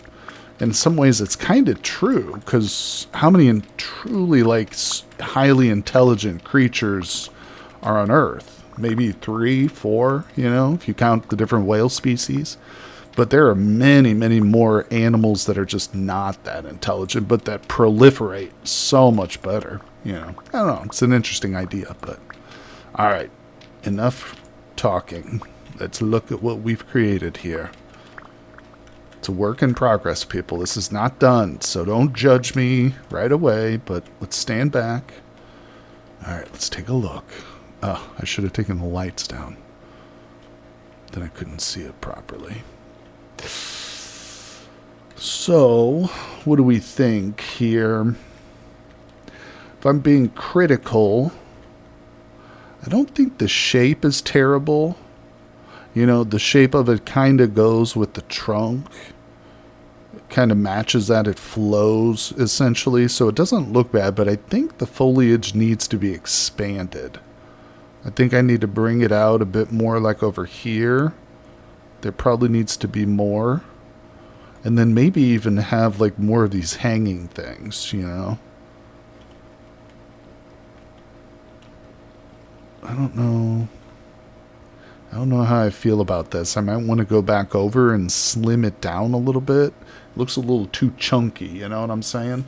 [SPEAKER 1] in some ways it's kind of true, because how many truly like highly intelligent creatures are on Earth? Maybe 3, 4, you know, if you count the different whale species. But there are many, many more animals that are just not that intelligent, but that proliferate so much better. You know, I don't know. It's an interesting idea, but all right, enough talking. Let's look at what we've created here. It's a work in progress, people. This is not done, so don't judge me right away, but let's stand back. All right, let's take a look. Oh, I should have taken the lights down. Then I couldn't see it properly. So, what do we think here? If I'm being critical, I don't think the shape is terrible. You know, the shape of it kind of goes with the trunk. It kind of matches that. It flows, essentially. So it doesn't look bad, but I think the foliage needs to be expanded. I think I need to bring it out a bit more, like over here. There probably needs to be more. And then maybe even have like more of these hanging things, you know. I don't know how I feel about this. I might want to go back over and slim it down a little bit. It looks a little too chunky, you know what I'm saying?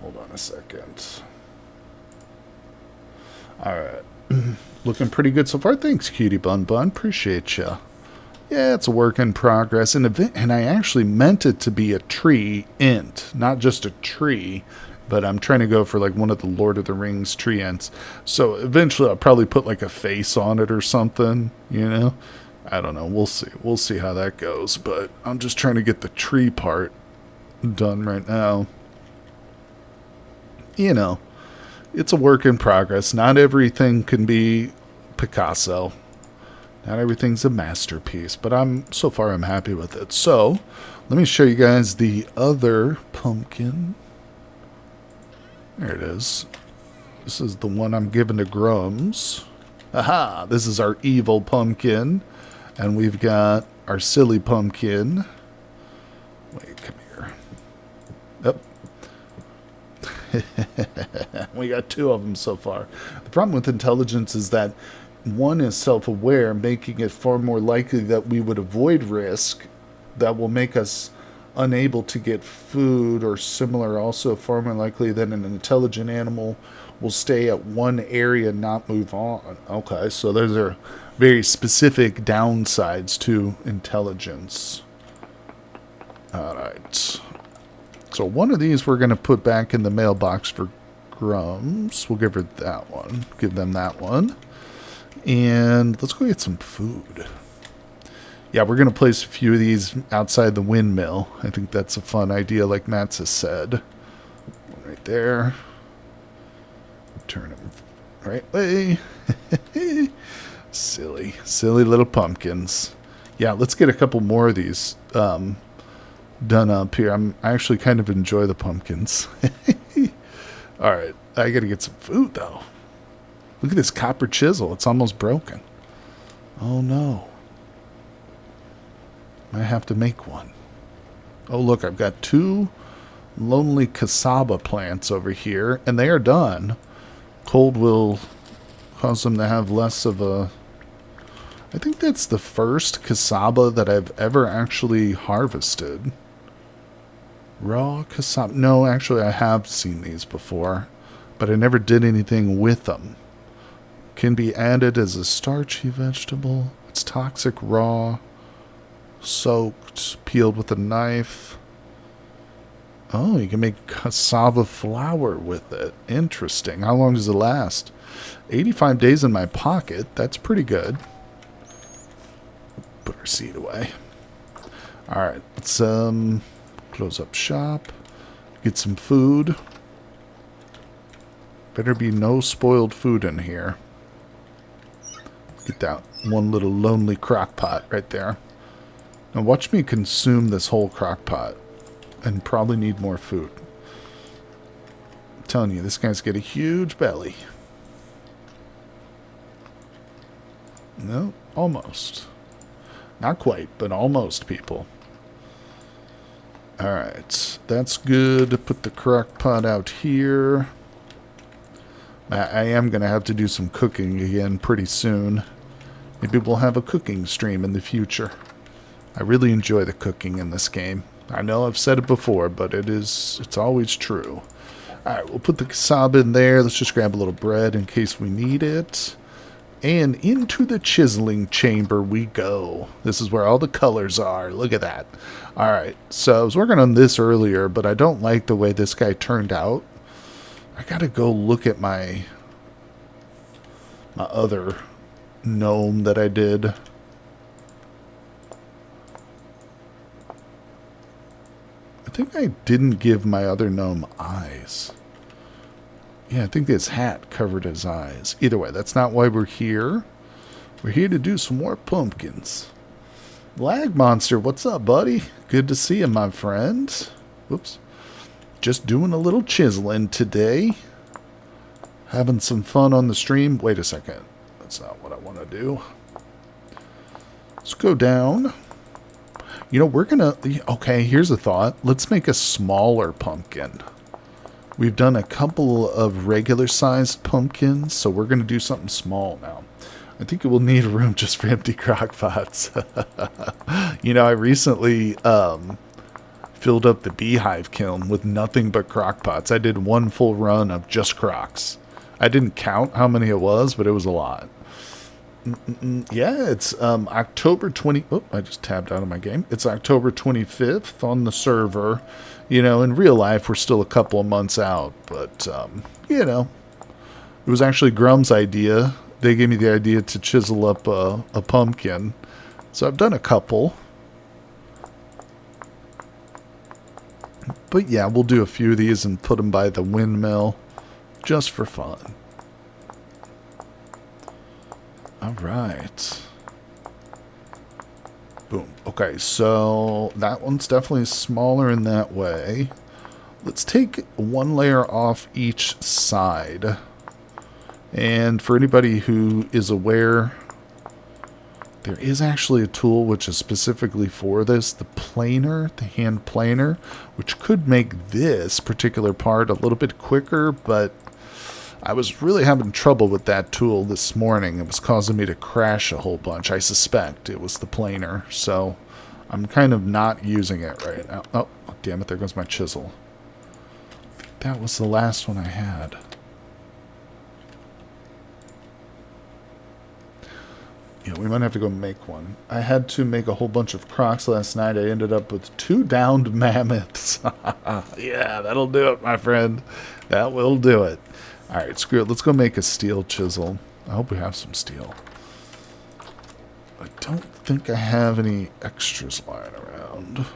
[SPEAKER 1] Hold on a second. Alright. Looking pretty good so far. Thanks, Cutie Bun Bun. Appreciate ya. Yeah, it's a work in progress. And I actually meant it to be a tree int, not just a tree. But I'm trying to go for like one of the Lord of the Rings treants. So eventually I'll probably put like a face on it or something, you know? I don't know. We'll see. We'll see how that goes. But I'm just trying to get the tree part done right now. You know, it's a work in progress. Not everything can be Picasso. Not everything's a masterpiece. But so far I'm happy with it. So let me show you guys the other pumpkin. There it is. This is the one I'm giving to Grums. Aha! This is our evil pumpkin. And we've got our silly pumpkin. Wait, come here. Yep. We got two of them so far. The problem with intelligence is that one is self-aware, making it far more likely that we would avoid risk that will make us unable to get food or similar, also far more likely that an intelligent animal will stay at one area and not move on. Okay, so those are very specific downsides to intelligence. Alright. So one of these we're going to put back in the mailbox for Grums. We'll give her that one. Give them that one. And let's go get some food. Yeah, we're going to place a few of these outside the windmill. I think that's a fun idea, like Matza said. One right there. Turn them right way. Silly little pumpkins. Yeah, let's get a couple more of these done up here. I actually kind of enjoy the pumpkins. All right, I got to get some food, though. Look at this copper chisel. It's almost broken. Oh, no. I have to make one. Oh, look, I've got two lonely cassava plants over here, and they are done. Cold will cause them to have less of a... I think that's the first cassava that I've ever actually harvested. Raw cassava. No, actually, I have seen these before, but I never did anything with them. Can be added as a starchy vegetable. It's toxic raw. Soaked, peeled with a knife. Oh, you can make cassava flour with it. Interesting. How long does it last? 85 days in my pocket. That's pretty good. Put our seed away. Alright, let's close up shop. Get some food. Better be no spoiled food in here. Get that one little lonely crock pot right there. Now watch me consume this whole crock pot and probably need more food. I'm telling you, this guy's got a huge belly. No, almost. Not quite, but almost, people. Alright, that's good. Put the crock pot out here. I am going to have to do some cooking again pretty soon. Maybe we'll have a cooking stream in the future. I really enjoy the cooking in this game. I know I've said it before, but it's always true. Alright, we'll put the cassava in there. Let's just grab a little bread in case we need it. And into the chiseling chamber we go. This is where all the colors are. Look at that. Alright, so I was working on this earlier, but I don't like the way this guy turned out. I gotta go look at my other gnome that I did. I think I didn't give my other gnome eyes. Yeah, I think his hat covered his eyes. Either way, that's not why we're here. We're here to do some more pumpkins. Lag Monster, what's up, buddy? Good to see you, my friend. Whoops. Just doing a little chiseling today. Having some fun on the stream. Wait a second. That's not what I want to do. Let's go down. You know, we're going to... Okay, here's a thought. Let's make a smaller pumpkin. We've done a couple of regular-sized pumpkins, so we're going to do something small now. I think it will need room just for empty crock pots. You know, I recently filled up the beehive kiln with nothing but crock pots. I did one full run of just crocks. I didn't count how many it was, but it was a lot. Yeah, it's October 20. Oh, I just tabbed out of my game. It's October 25th on the server. You know, in real life, we're still a couple of months out, but you know, it was actually Grum's idea. They gave me the idea to chisel up a pumpkin, so I've done a couple. But yeah, we'll do a few of these and put them by the windmill, just for fun. All right. Boom. Okay, so that one's definitely smaller in that way. Let's take one layer off each side. And for anybody who is aware, there is actually a tool which is specifically for this, the planer, the hand planer, which could make this particular part a little bit quicker, but I was really having trouble with that tool this morning. It was causing me to crash a whole bunch. I suspect it was the planer, so I'm kind of not using it right now. Oh, damn it, there goes my chisel. That was the last one I had. Yeah, we might have to go make one. I had to make a whole bunch of crocs last night. I ended up with 2 downed mammoths. Yeah, that'll do it, my friend. That will do it. Alright, screw it. Let's go make a steel chisel. I hope we have some steel. I don't think I have any extras lying around.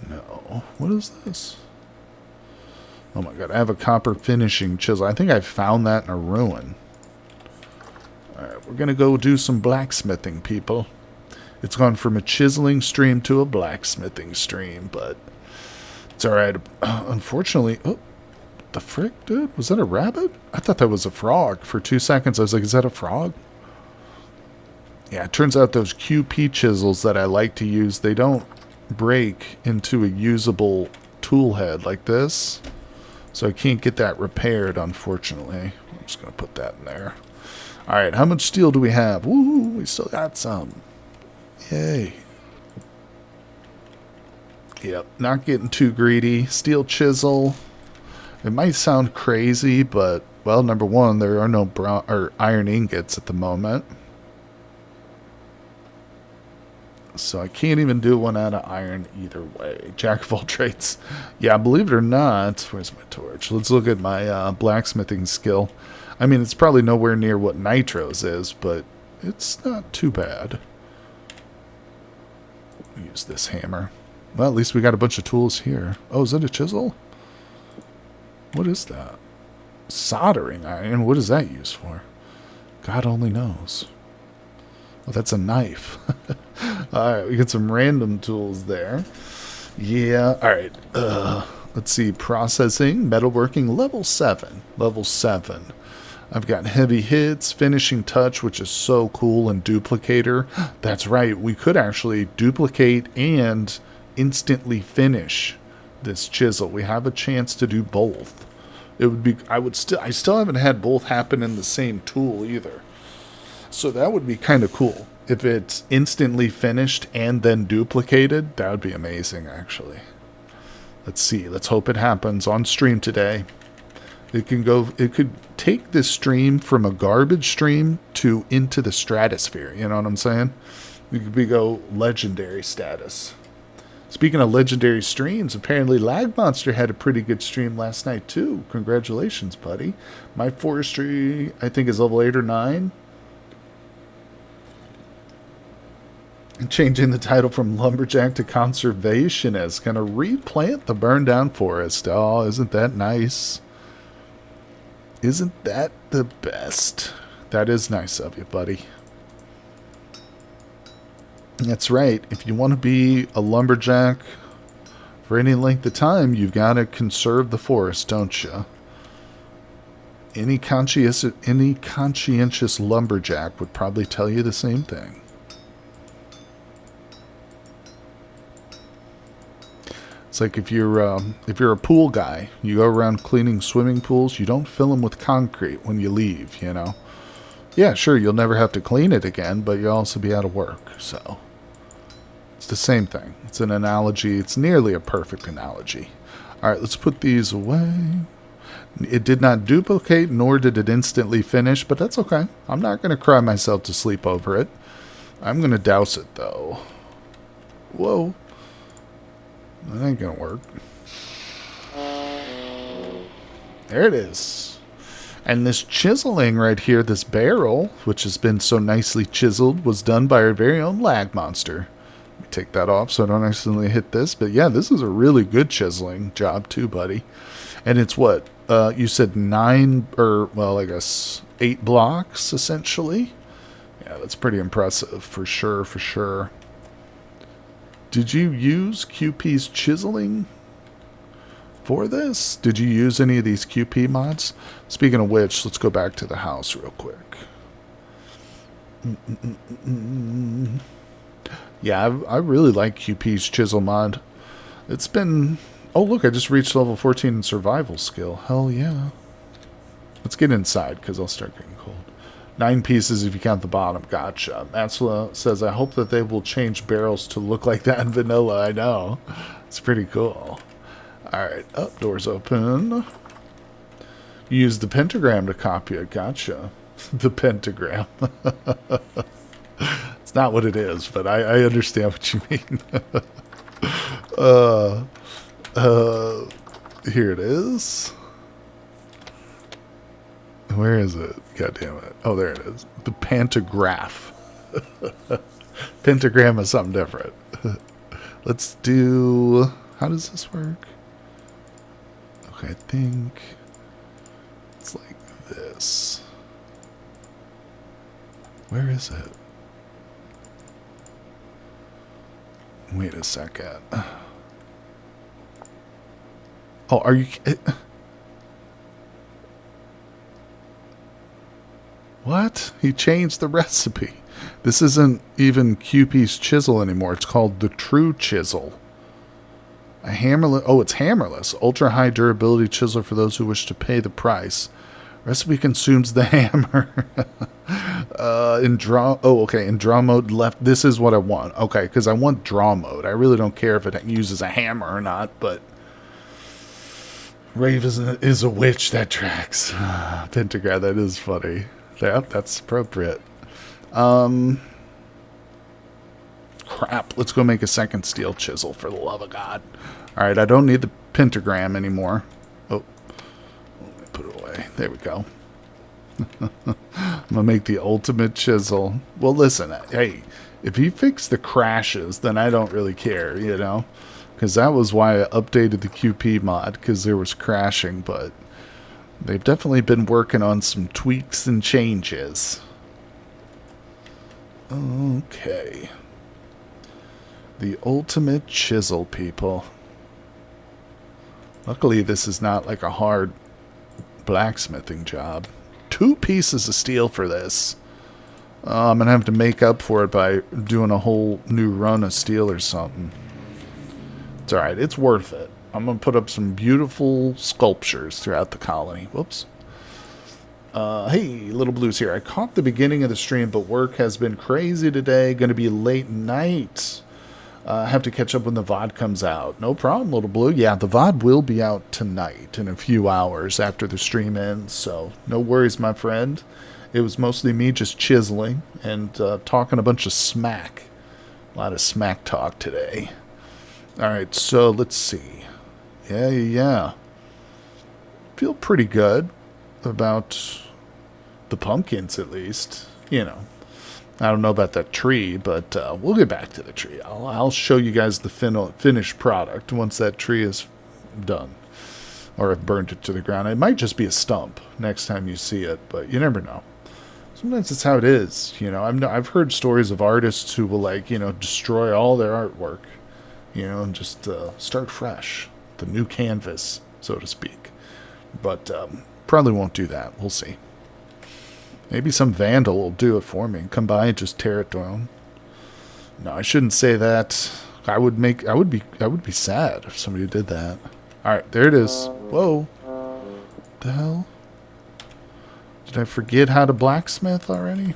[SPEAKER 1] No. What is this? Oh my god, I have a copper finishing chisel. I think I found that in a ruin. Alright, we're going to go do some blacksmithing, people. It's gone from a chiseling stream to a blacksmithing stream, but it's alright. Unfortunately... Oh, the frick, dude? Was that a rabbit? I thought that was a frog. For 2 seconds, I was like, is that a frog? Yeah, it turns out those QP chisels that I like to use, they don't break into a usable tool head like this. So I can't get that repaired, unfortunately. I'm just going to put that in there. Alright, how much steel do we have? Woo, we still got some. Yay. Yep, not getting too greedy. Steel chisel. It might sound crazy, but, well, number one, there are no brown or iron ingots at the moment. So I can't even do one out of iron either way. Jack of all trades. Yeah, believe it or not, where's my torch? Let's look at my blacksmithing skill. I mean, it's probably nowhere near what Nitro's is, but it's not too bad. Use this hammer. Well, at least we got a bunch of tools here. Oh, is that a chisel? What is that? Soldering iron? What is that used for? God only knows. Oh, that's a knife. Alright, we got some random tools there. Yeah, alright. Let's see. Processing, metalworking, level 7. Level 7. I've got heavy hits, finishing touch, which is so cool, and duplicator. That's right. We could actually duplicate and instantly finish this chisel. We have a chance to do both. It would be I still haven't had both happen in the same tool either. So that would be kind of cool. If it's instantly finished and then duplicated, that would be amazing actually. Let's see. Let's hope it happens on stream today. It could take this stream from a garbage stream to into the stratosphere, you know what I'm saying? We could go legendary status. Speaking of legendary streams, apparently Lag Monster had a pretty good stream last night too. Congratulations, buddy. My forestry, I think, is level 8 or 9. And changing the title from Lumberjack to Conservationist. Gonna replant the burned down forest. Oh, isn't that nice? Isn't that the best? That is nice of you, buddy. That's right. If you want to be a lumberjack for any length of time, you've got to conserve the forest, don't you? Any conscientious lumberjack would probably tell you the same thing. It's like if you're a pool guy, you go around cleaning swimming pools, you don't fill them with concrete when you leave, you know. Yeah, sure, you'll never have to clean it again, but you'll also be out of work, so it's the same thing. It's an analogy. It's nearly a perfect analogy. All right, let's put these away. It did not duplicate, nor did it instantly finish, but that's okay. I'm not going to cry myself to sleep over it. I'm going to douse it, though. Whoa. That ain't going to work. There it is. And this chiseling right here, this barrel, which has been so nicely chiseled, was done by our very own lag monster. Let me take that off so I don't accidentally hit this. But yeah, this is a really good chiseling job too, buddy. And it's what? You said 9, or, well, I guess 8 blocks, essentially. Yeah, that's pretty impressive, for sure, for sure. Did you use QP's chiseling for this? Did you use any of these QP mods? Speaking of which, let's go back to the house real quick. Yeah, I really like QP's chisel mod. It's been... Oh, look, I just reached level 14 in survival skill. Hell yeah. Let's get inside, because I'll start getting cold. 9 pieces if you count the bottom. Gotcha. Maxwell says, I hope that they will change barrels to look like that in vanilla. I know. It's pretty cool. Alright, doors open. You use the pentagram to copy it. Gotcha. The pentagram. It's not what it is, but I understand what you mean. Here it is. Where is it? God damn it. Oh, there it is. The pantograph. Pentagram is something different. Let's do... How does this work? Okay, I think it's like this. Where is it? Wait a second. Oh, are you... What? He changed the recipe. This isn't even QP's chisel anymore. It's called the True Chisel. A hammerless... Oh, it's hammerless. Ultra high durability chisel for those who wish to pay the price. Recipe consumes the hammer. In draw... Oh, okay. In draw mode left... This is what I want. Okay, because I want draw mode. I really don't care if it uses a hammer or not, but... Rave is a witch that tracks. Pentagram, that is funny. Yep, that's appropriate. Crap. Let's go make a second steel chisel, for the love of God. Alright, I don't need the pentagram anymore. Oh. Let me put it away. There we go. I'm going to make the ultimate chisel. Well, listen. Hey, if you fix the crashes, then I don't really care, you know? Because that was why I updated the QP mod, because there was crashing, but... They've definitely been working on some tweaks and changes. Okay. The ultimate chisel, people. Luckily, this is not like a hard blacksmithing job. 2 pieces of steel for this. I'm going to have to make up for it by doing a whole new run of steel or something. It's alright. It's worth it. I'm going to put up some beautiful sculptures throughout the colony. Whoops. Hey, Little Blues here. I caught the beginning of the stream, but work has been crazy today. Going to be late night. I have to catch up when the VOD comes out. No problem, Little Blue. Yeah, the VOD will be out tonight in a few hours after the stream ends, so no worries, my friend. It was mostly me just chiseling and talking a bunch of smack. A lot of smack talk today. Alright, so let's see. Yeah. Feel pretty good about the pumpkins, at least. You know, I don't know about that tree, but we'll get back to the tree. I'll show you guys the finished product once that tree is done. Or I've burned it to the ground. It might just be a stump next time you see it, but you never know. Sometimes it's how it is. You know, I've heard stories of artists who will, like, you know, destroy all their artwork, you know, and just start fresh. The new canvas, so to speak. But probably won't do that. We'll see. Maybe some vandal will do it for me. Come by and just tear it down. No, I shouldn't say that. I would be sad if somebody did that. Alright, there it is. Whoa. What the hell? Did I forget how to blacksmith already?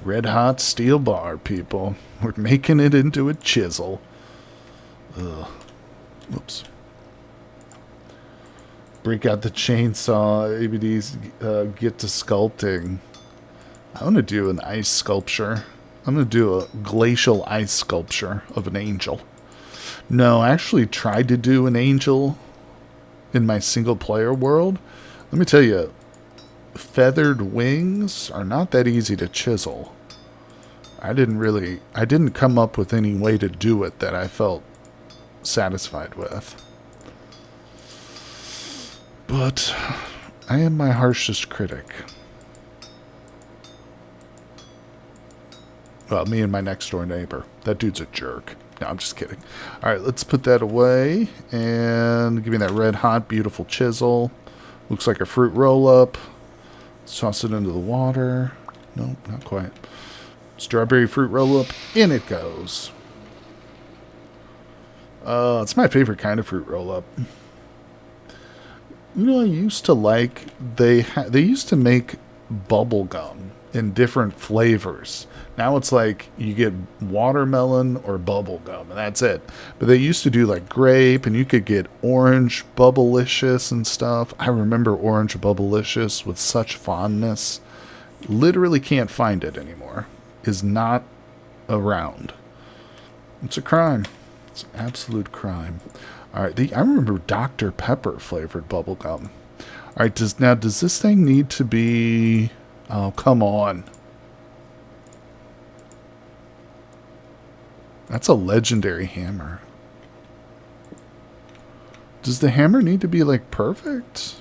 [SPEAKER 1] Red hot steel bar, people. We're making it into a chisel. Ugh. Whoops. Break out the chainsaw. ABDs get to sculpting. I want to do an ice sculpture. I'm going to do a glacial ice sculpture of an angel. No, I actually tried to do an angel in my single player world. Let me tell you, feathered wings are not that easy to chisel. I didn't come up with any way to do it that I felt satisfied with. But I am my harshest critic. Well, me and my next door neighbor. That dude's a jerk. No, I'm just kidding. All right, let's put that away and give me that red hot, beautiful chisel. Looks like a fruit roll up. Let's toss it into the water. Nope, not quite. Strawberry fruit roll up. In it goes. It's my favorite kind of fruit roll up. You know, I used to like they used to make bubble gum in different flavors. Now it's like you get watermelon or bubble gum, and that's it. But they used to do like grape, and you could get orange Bubblicious and stuff. I remember orange Bubblicious with such fondness. Literally can't find it anymore. Is not around. It's a crime. It's an absolute crime. All right, I remember Dr. Pepper flavored bubble gum. All right, does this thing need to be? Oh, come on. That's a legendary hammer. Does the hammer need to be like perfect?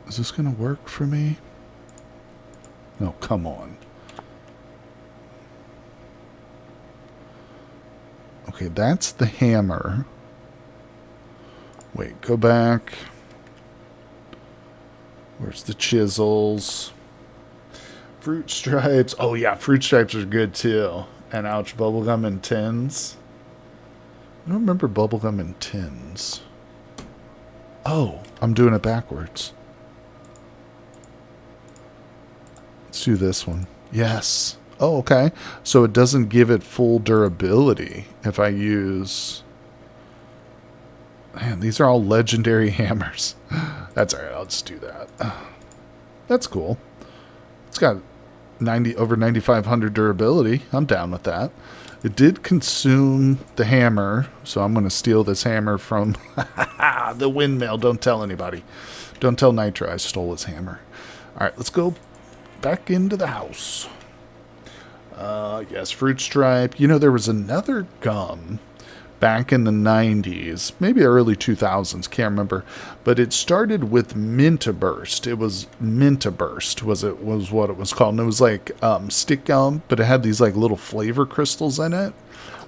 [SPEAKER 1] Is this gonna work for me? No, come on. Okay, that's the hammer. Wait, go back. Where's the chisels? Fruit stripes. Oh, yeah, fruit stripes are good, too. And ouch, bubblegum in tins. I don't remember bubblegum in tins. Oh, I'm doing it backwards. Let's do this one. Yes. Oh, okay. So it doesn't give it full durability if I use... Man, these are all legendary hammers. That's alright, I'll just do that. That's cool. It's got over 9,500 durability. I'm down with that. It did consume the hammer, so I'm going to steal this hammer from the windmill. Don't tell anybody. Don't tell Nitro I stole his hammer. Alright, let's go back into the house. Yes, fruit stripe. You know, there was another gum back in the 90s, maybe early 2000s, can't remember, but it started with Mintaburst. It was Mintaburst was what it was called, and it was like stick gum, but it had these like little flavor crystals in it.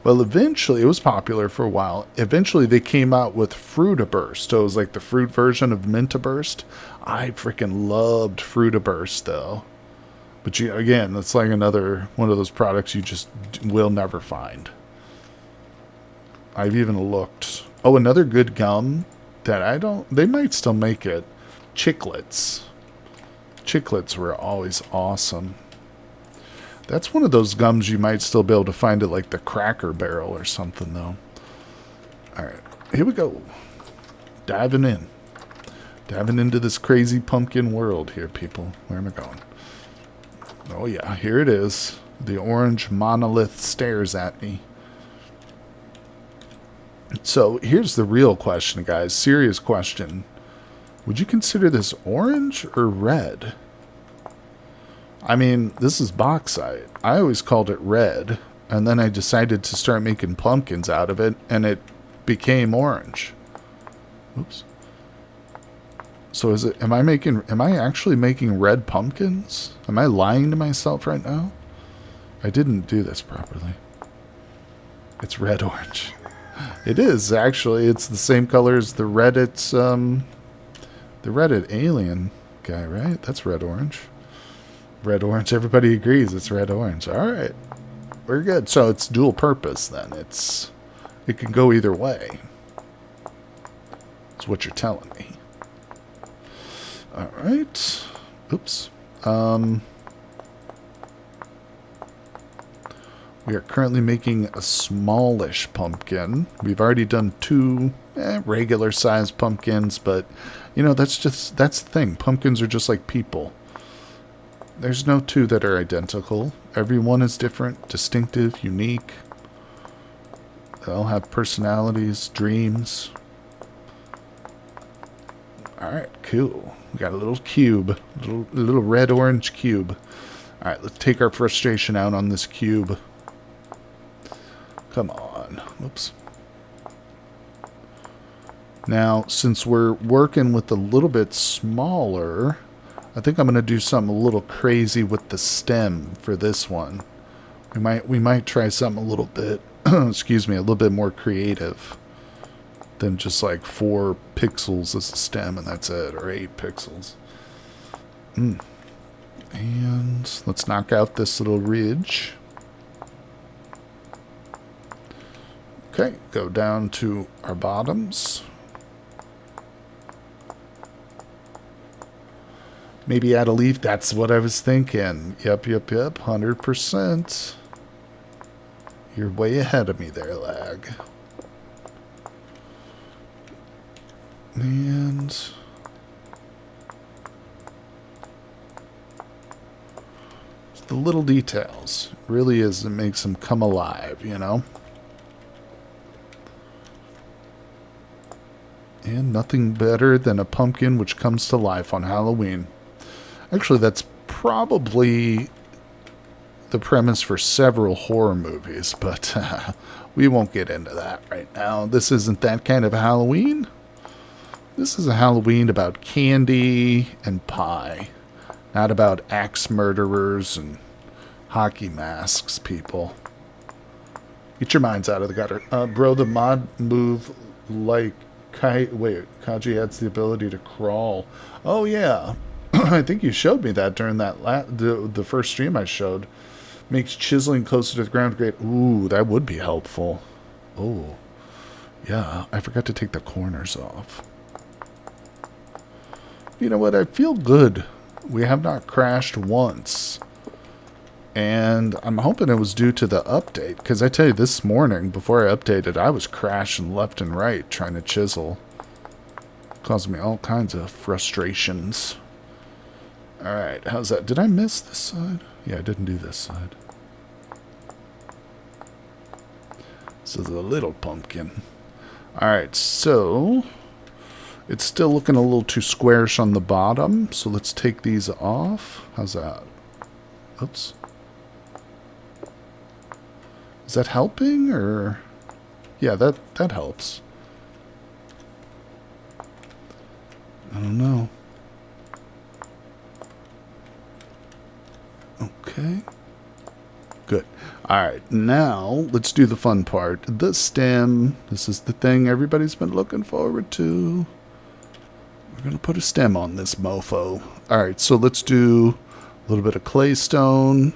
[SPEAKER 1] Well, eventually, it was popular for a while. Eventually, they came out with Fruitaburst. So it was like the fruit version of Mintaburst. I freaking loved Fruitaburst, though. But again, that's like another one of those products you just will never find. I've even looked. Oh, another good gum that they might still make it. Chiclets. Chiclets were always awesome. That's one of those gums you might still be able to find at like the Cracker Barrel or something, though. Alright, here we go. Diving in. Diving into this crazy pumpkin world here, people. Where am I going? Oh yeah, here it is. The orange monolith stares at me. So here's the real question, guys. Serious question. Would you consider this orange or red? I mean, this is bauxite. I always called it red, and then I decided to start making pumpkins out of it, and it became orange. Oops. So am I actually making red pumpkins? Am I lying to myself right now? I didn't do this properly. It's red-orange. It is, actually. It's the same color as the Reddit alien guy, right? That's red-orange. Red-orange, everybody agrees it's red-orange. Alright. We're good. So it's dual purpose, then. It can go either way. That's what you're telling me. Alright. Oops. We are currently making a smallish pumpkin. We've already done 2 regular sized pumpkins, but you know, that's the thing. Pumpkins are just like people. There's no two that are identical. Every one is different, distinctive, unique. They all have personalities, dreams. Alright, cool. We got a little cube. A little red-orange cube. Alright, let's take our frustration out on this cube. Come on. Whoops. Now, since we're working with a little bit smaller, I think I'm going to do something a little crazy with the stem for this one. We might try something a little bit, excuse me, a little bit more creative than just like 4 pixels as a stem and that's it, or 8 pixels. And let's knock out this little ridge. Okay, go down to our bottoms. Maybe add a leaf. That's what I was thinking. Yep, 100%. You're way ahead of me there, lag. And it's the little details. Really is, it makes them come alive, you know? And nothing better than a pumpkin which comes to life on Halloween. Actually, that's probably the premise for several horror movies, but we won't get into that right now. This isn't that kind of Halloween. This is a Halloween about candy and pie, not about axe murderers and hockey masks, people. Get your minds out of the gutter. Bro, the mod move like Kaji adds the ability to crawl. Oh, yeah. I think you showed me that during that the first stream I showed. Makes chiseling closer to the ground great. Ooh, that would be helpful. Oh, yeah. I forgot to take the corners off. You know what? I feel good. We have not crashed once. And I'm hoping it was due to the update. Because I tell you, this morning, before I updated, I was crashing left and right trying to chisel. Causing me all kinds of frustrations. Alright, how's that? Did I miss this side? Yeah, I didn't do this side. This is a little pumpkin. Alright, so it's still looking a little too squarish on the bottom, so let's take these off. How's that? Oops. Is that helping, or? Yeah, that helps. I don't know. Okay. Good. Alright, now let's do the fun part. The stem. This is the thing everybody's been looking forward to. We're going to put a stem on this mofo. Alright, so let's do a little bit of claystone,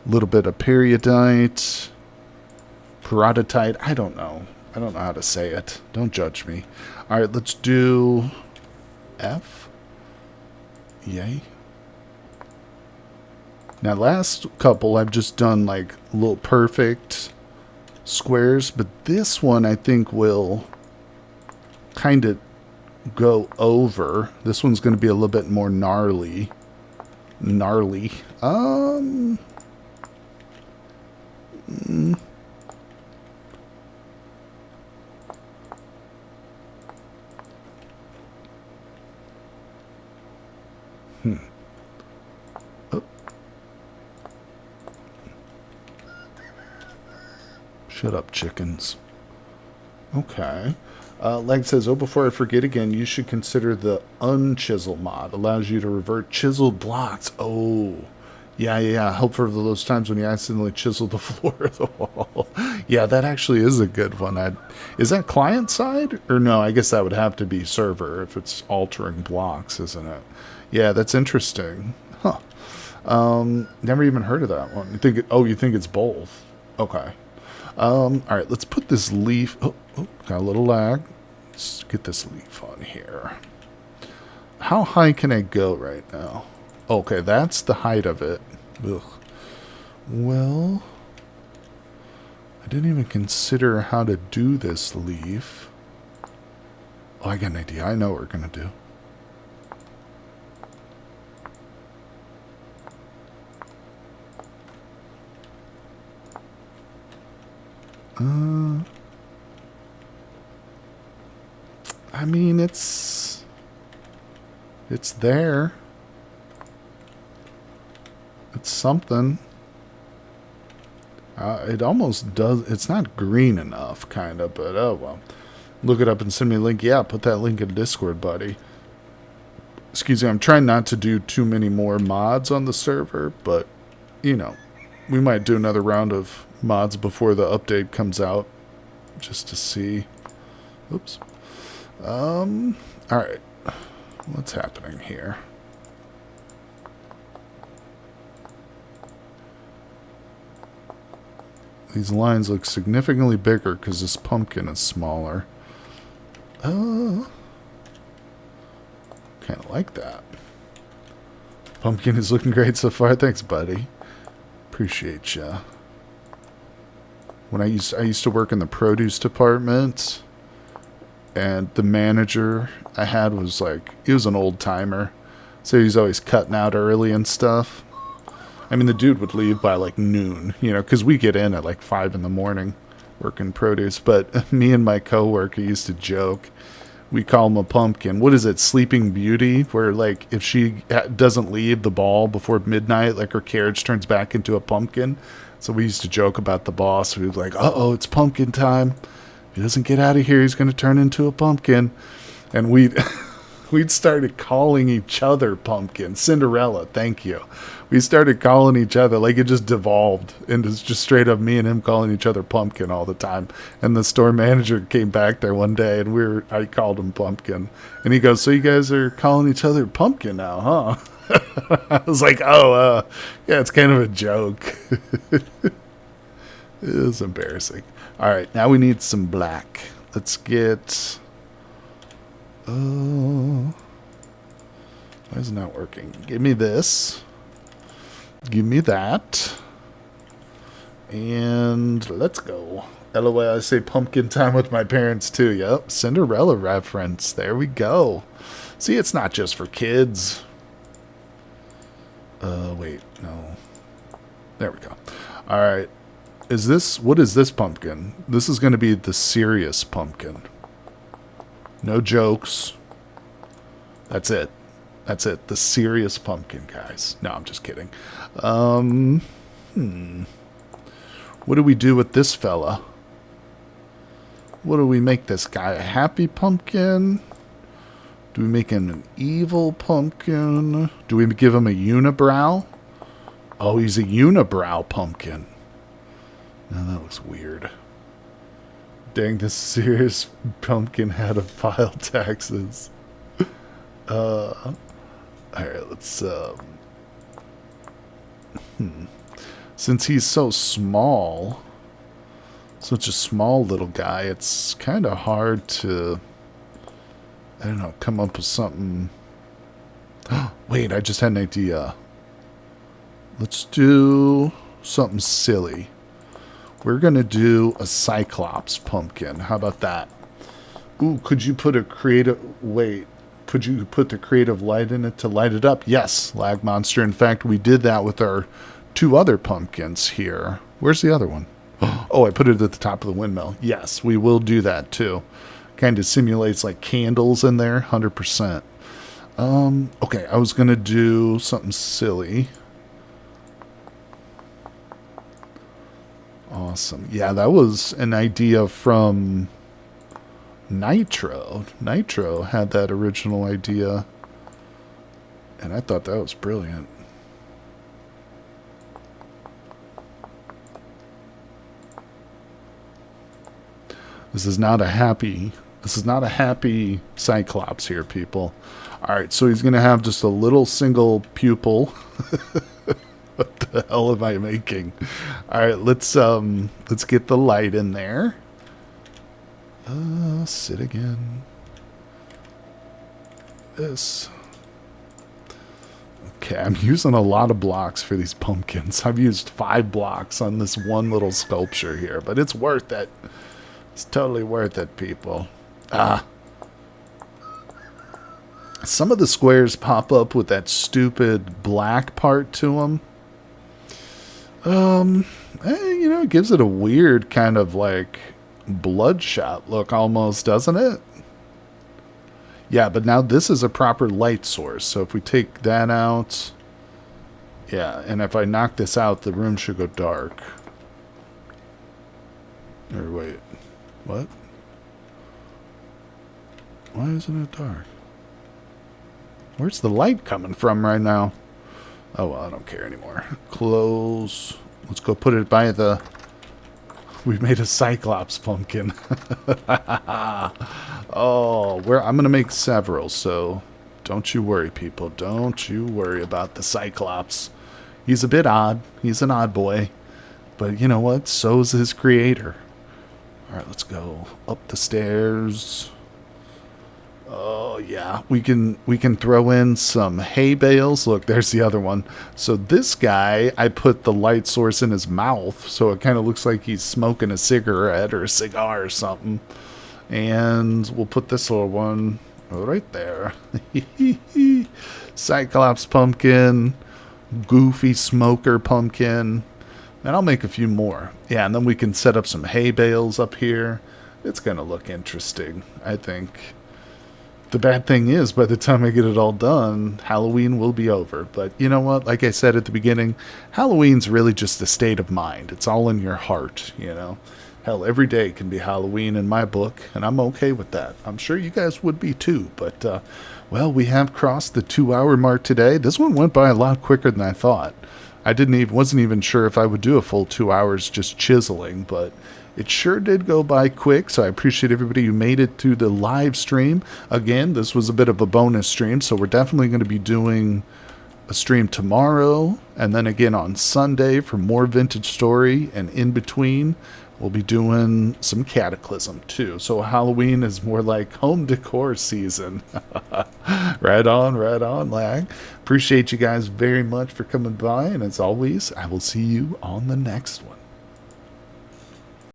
[SPEAKER 1] a little bit of periodite, peridotite. I don't know how to say it. Don't judge me. Alright, let's do F. Yay. Now, last couple, I've just done like little perfect squares, but this one I think will kind of go over. This one's going to be a little bit more gnarly. Shut up, chickens. Okay. Leg says, oh, before I forget again, you should consider the unchisel mod. Allows you to revert chiseled blocks. Oh, yeah. Help for those times when you accidentally chisel the floor of the wall. Yeah, that actually is a good one. Is that client side? Or no, I guess that would have to be server if it's altering blocks, isn't it? Yeah, that's interesting. Huh. Never even heard of that one. You think it's both? Okay. Alright, let's put this leaf... Oh, got a little lag. Let's get this leaf on here. How high can I go right now? Okay, that's the height of it. Ugh. Well, I didn't even consider how to do this leaf. Oh, I got an idea. I know what we're going to do. I mean, it's there. It's something. It almost does. It's not green enough, kind of, but oh well. Look it up and send me a link. Yeah, put that link in Discord, buddy. Excuse me, I'm trying not to do too many more mods on the server, but, you know, we might do another round of mods before the update comes out, just to see. Oops. Alright. What's happening here? These lines look significantly bigger because this pumpkin is smaller. Kind of like that. Pumpkin is looking great so far. Thanks, buddy. Appreciate ya. When I used to work in the produce department, and the manager I had was like, he was an old timer, so he's always cutting out early and stuff. I mean, the dude would leave by like noon, you know, because we get in at like 5 in the morning working produce. But me and my coworker used to joke. We call him a pumpkin. What is it, Sleeping Beauty? Where like if she doesn't leave the ball before midnight, like her carriage turns back into a pumpkin. So we used to joke about the boss. We'd be like, uh-oh, it's pumpkin time. If he doesn't get out of here, he's going to turn into a pumpkin. And we'd started calling each other pumpkin. Cinderella, thank you. We started calling each other, like it just devolved into just straight up me and him calling each other pumpkin all the time. And the store manager came back there one day and I called him pumpkin. And he goes, so you guys are calling each other pumpkin now, huh? I was like, yeah, it's kind of a joke. It was embarrassing. All right, now we need some black. Let's get... why is it not working? Give me this. Give me that. And let's go. LOL, I say pumpkin time with my parents too. Yep, Cinderella reference. There we go. See, it's not just for kids. Wait, no. There we go. All right. What is this pumpkin? This is going to be the serious pumpkin. No jokes. That's it. That's it. The serious pumpkin, guys. No, I'm just kidding. What do we do with this fella? What do we make this guy? A happy pumpkin? Do we make him an evil pumpkin? Do we give him a unibrow? Oh, he's a unibrow pumpkin. No, that looks weird. Dang, this serious pumpkin had to file taxes. Alright, let's, Since he's so small, such a small little guy, it's kind of hard to, I don't know, come up with something. Wait, I just had an idea. Let's do something silly. We're going to do a Cyclops pumpkin. How about that? Ooh, could you put a creative... Wait. Could you put the creative light in it to light it up? Yes, Lag Monster. In fact, we did that with our 2 other pumpkins here. Where's the other one? Oh, I put it at the top of the windmill. Yes, we will do that too. Kind of simulates like candles in there, 100%. Okay, I was going to do something silly. Awesome. Yeah, that was an idea from Nitro. Nitro had that original idea, and I thought that was brilliant. This is not a happy Cyclops here, people. Alright, so he's gonna have just a little single pupil. What the hell am I making? Alright, let's get the light in there. Sit again. This. Okay, I'm using a lot of blocks for these pumpkins. I've used 5 blocks on this one little sculpture here, but it's worth it. It's totally worth it, people. Some of the squares pop up with that stupid black part to them. It gives it a weird kind of like bloodshot look almost, doesn't it? Yeah, but now this is a proper light source. So if we take that out, yeah, and if I knock this out, the room should go dark. Or wait, what? Why isn't it dark? Where's the light coming from right now? Oh, well, I don't care anymore. Close. Let's go put it by the... We've made a Cyclops pumpkin. Oh, I'm going to make several, so don't you worry, people. Don't you worry about the Cyclops. He's a bit odd. He's an odd boy. But you know what? So's his creator. All right, let's go up the stairs. Oh, yeah. We can throw in some hay bales. Look, there's the other one. So this guy, I put the light source in his mouth, so it kind of looks like he's smoking a cigarette or a cigar or something. And we'll put this little one right there. Cyclops pumpkin, goofy smoker pumpkin. And I'll make a few more. Yeah, and then we can set up some hay bales up here. It's going to look interesting, I think. The bad thing is, by the time I get it all done, Halloween will be over. But you know what? Like I said at the beginning, Halloween's really just a state of mind. It's all in your heart, you know. Hell, every day can be Halloween in my book, and I'm okay with that. I'm sure you guys would be too. But, well, we have crossed the 2-hour mark today. This one went by a lot quicker than I thought. I wasn't even sure if I would do a full 2 hours just chiseling, but it sure did go by quick, so I appreciate everybody who made it to the live stream. Again, this was a bit of a bonus stream, so we're definitely going to be doing a stream tomorrow, and then again on Sunday for more Vintage Story, and in between, we'll be doing some Cataclysm too. So Halloween is more like home decor season. Right on, lag. Appreciate you guys very much for coming by, and as always, I will see you on the next one.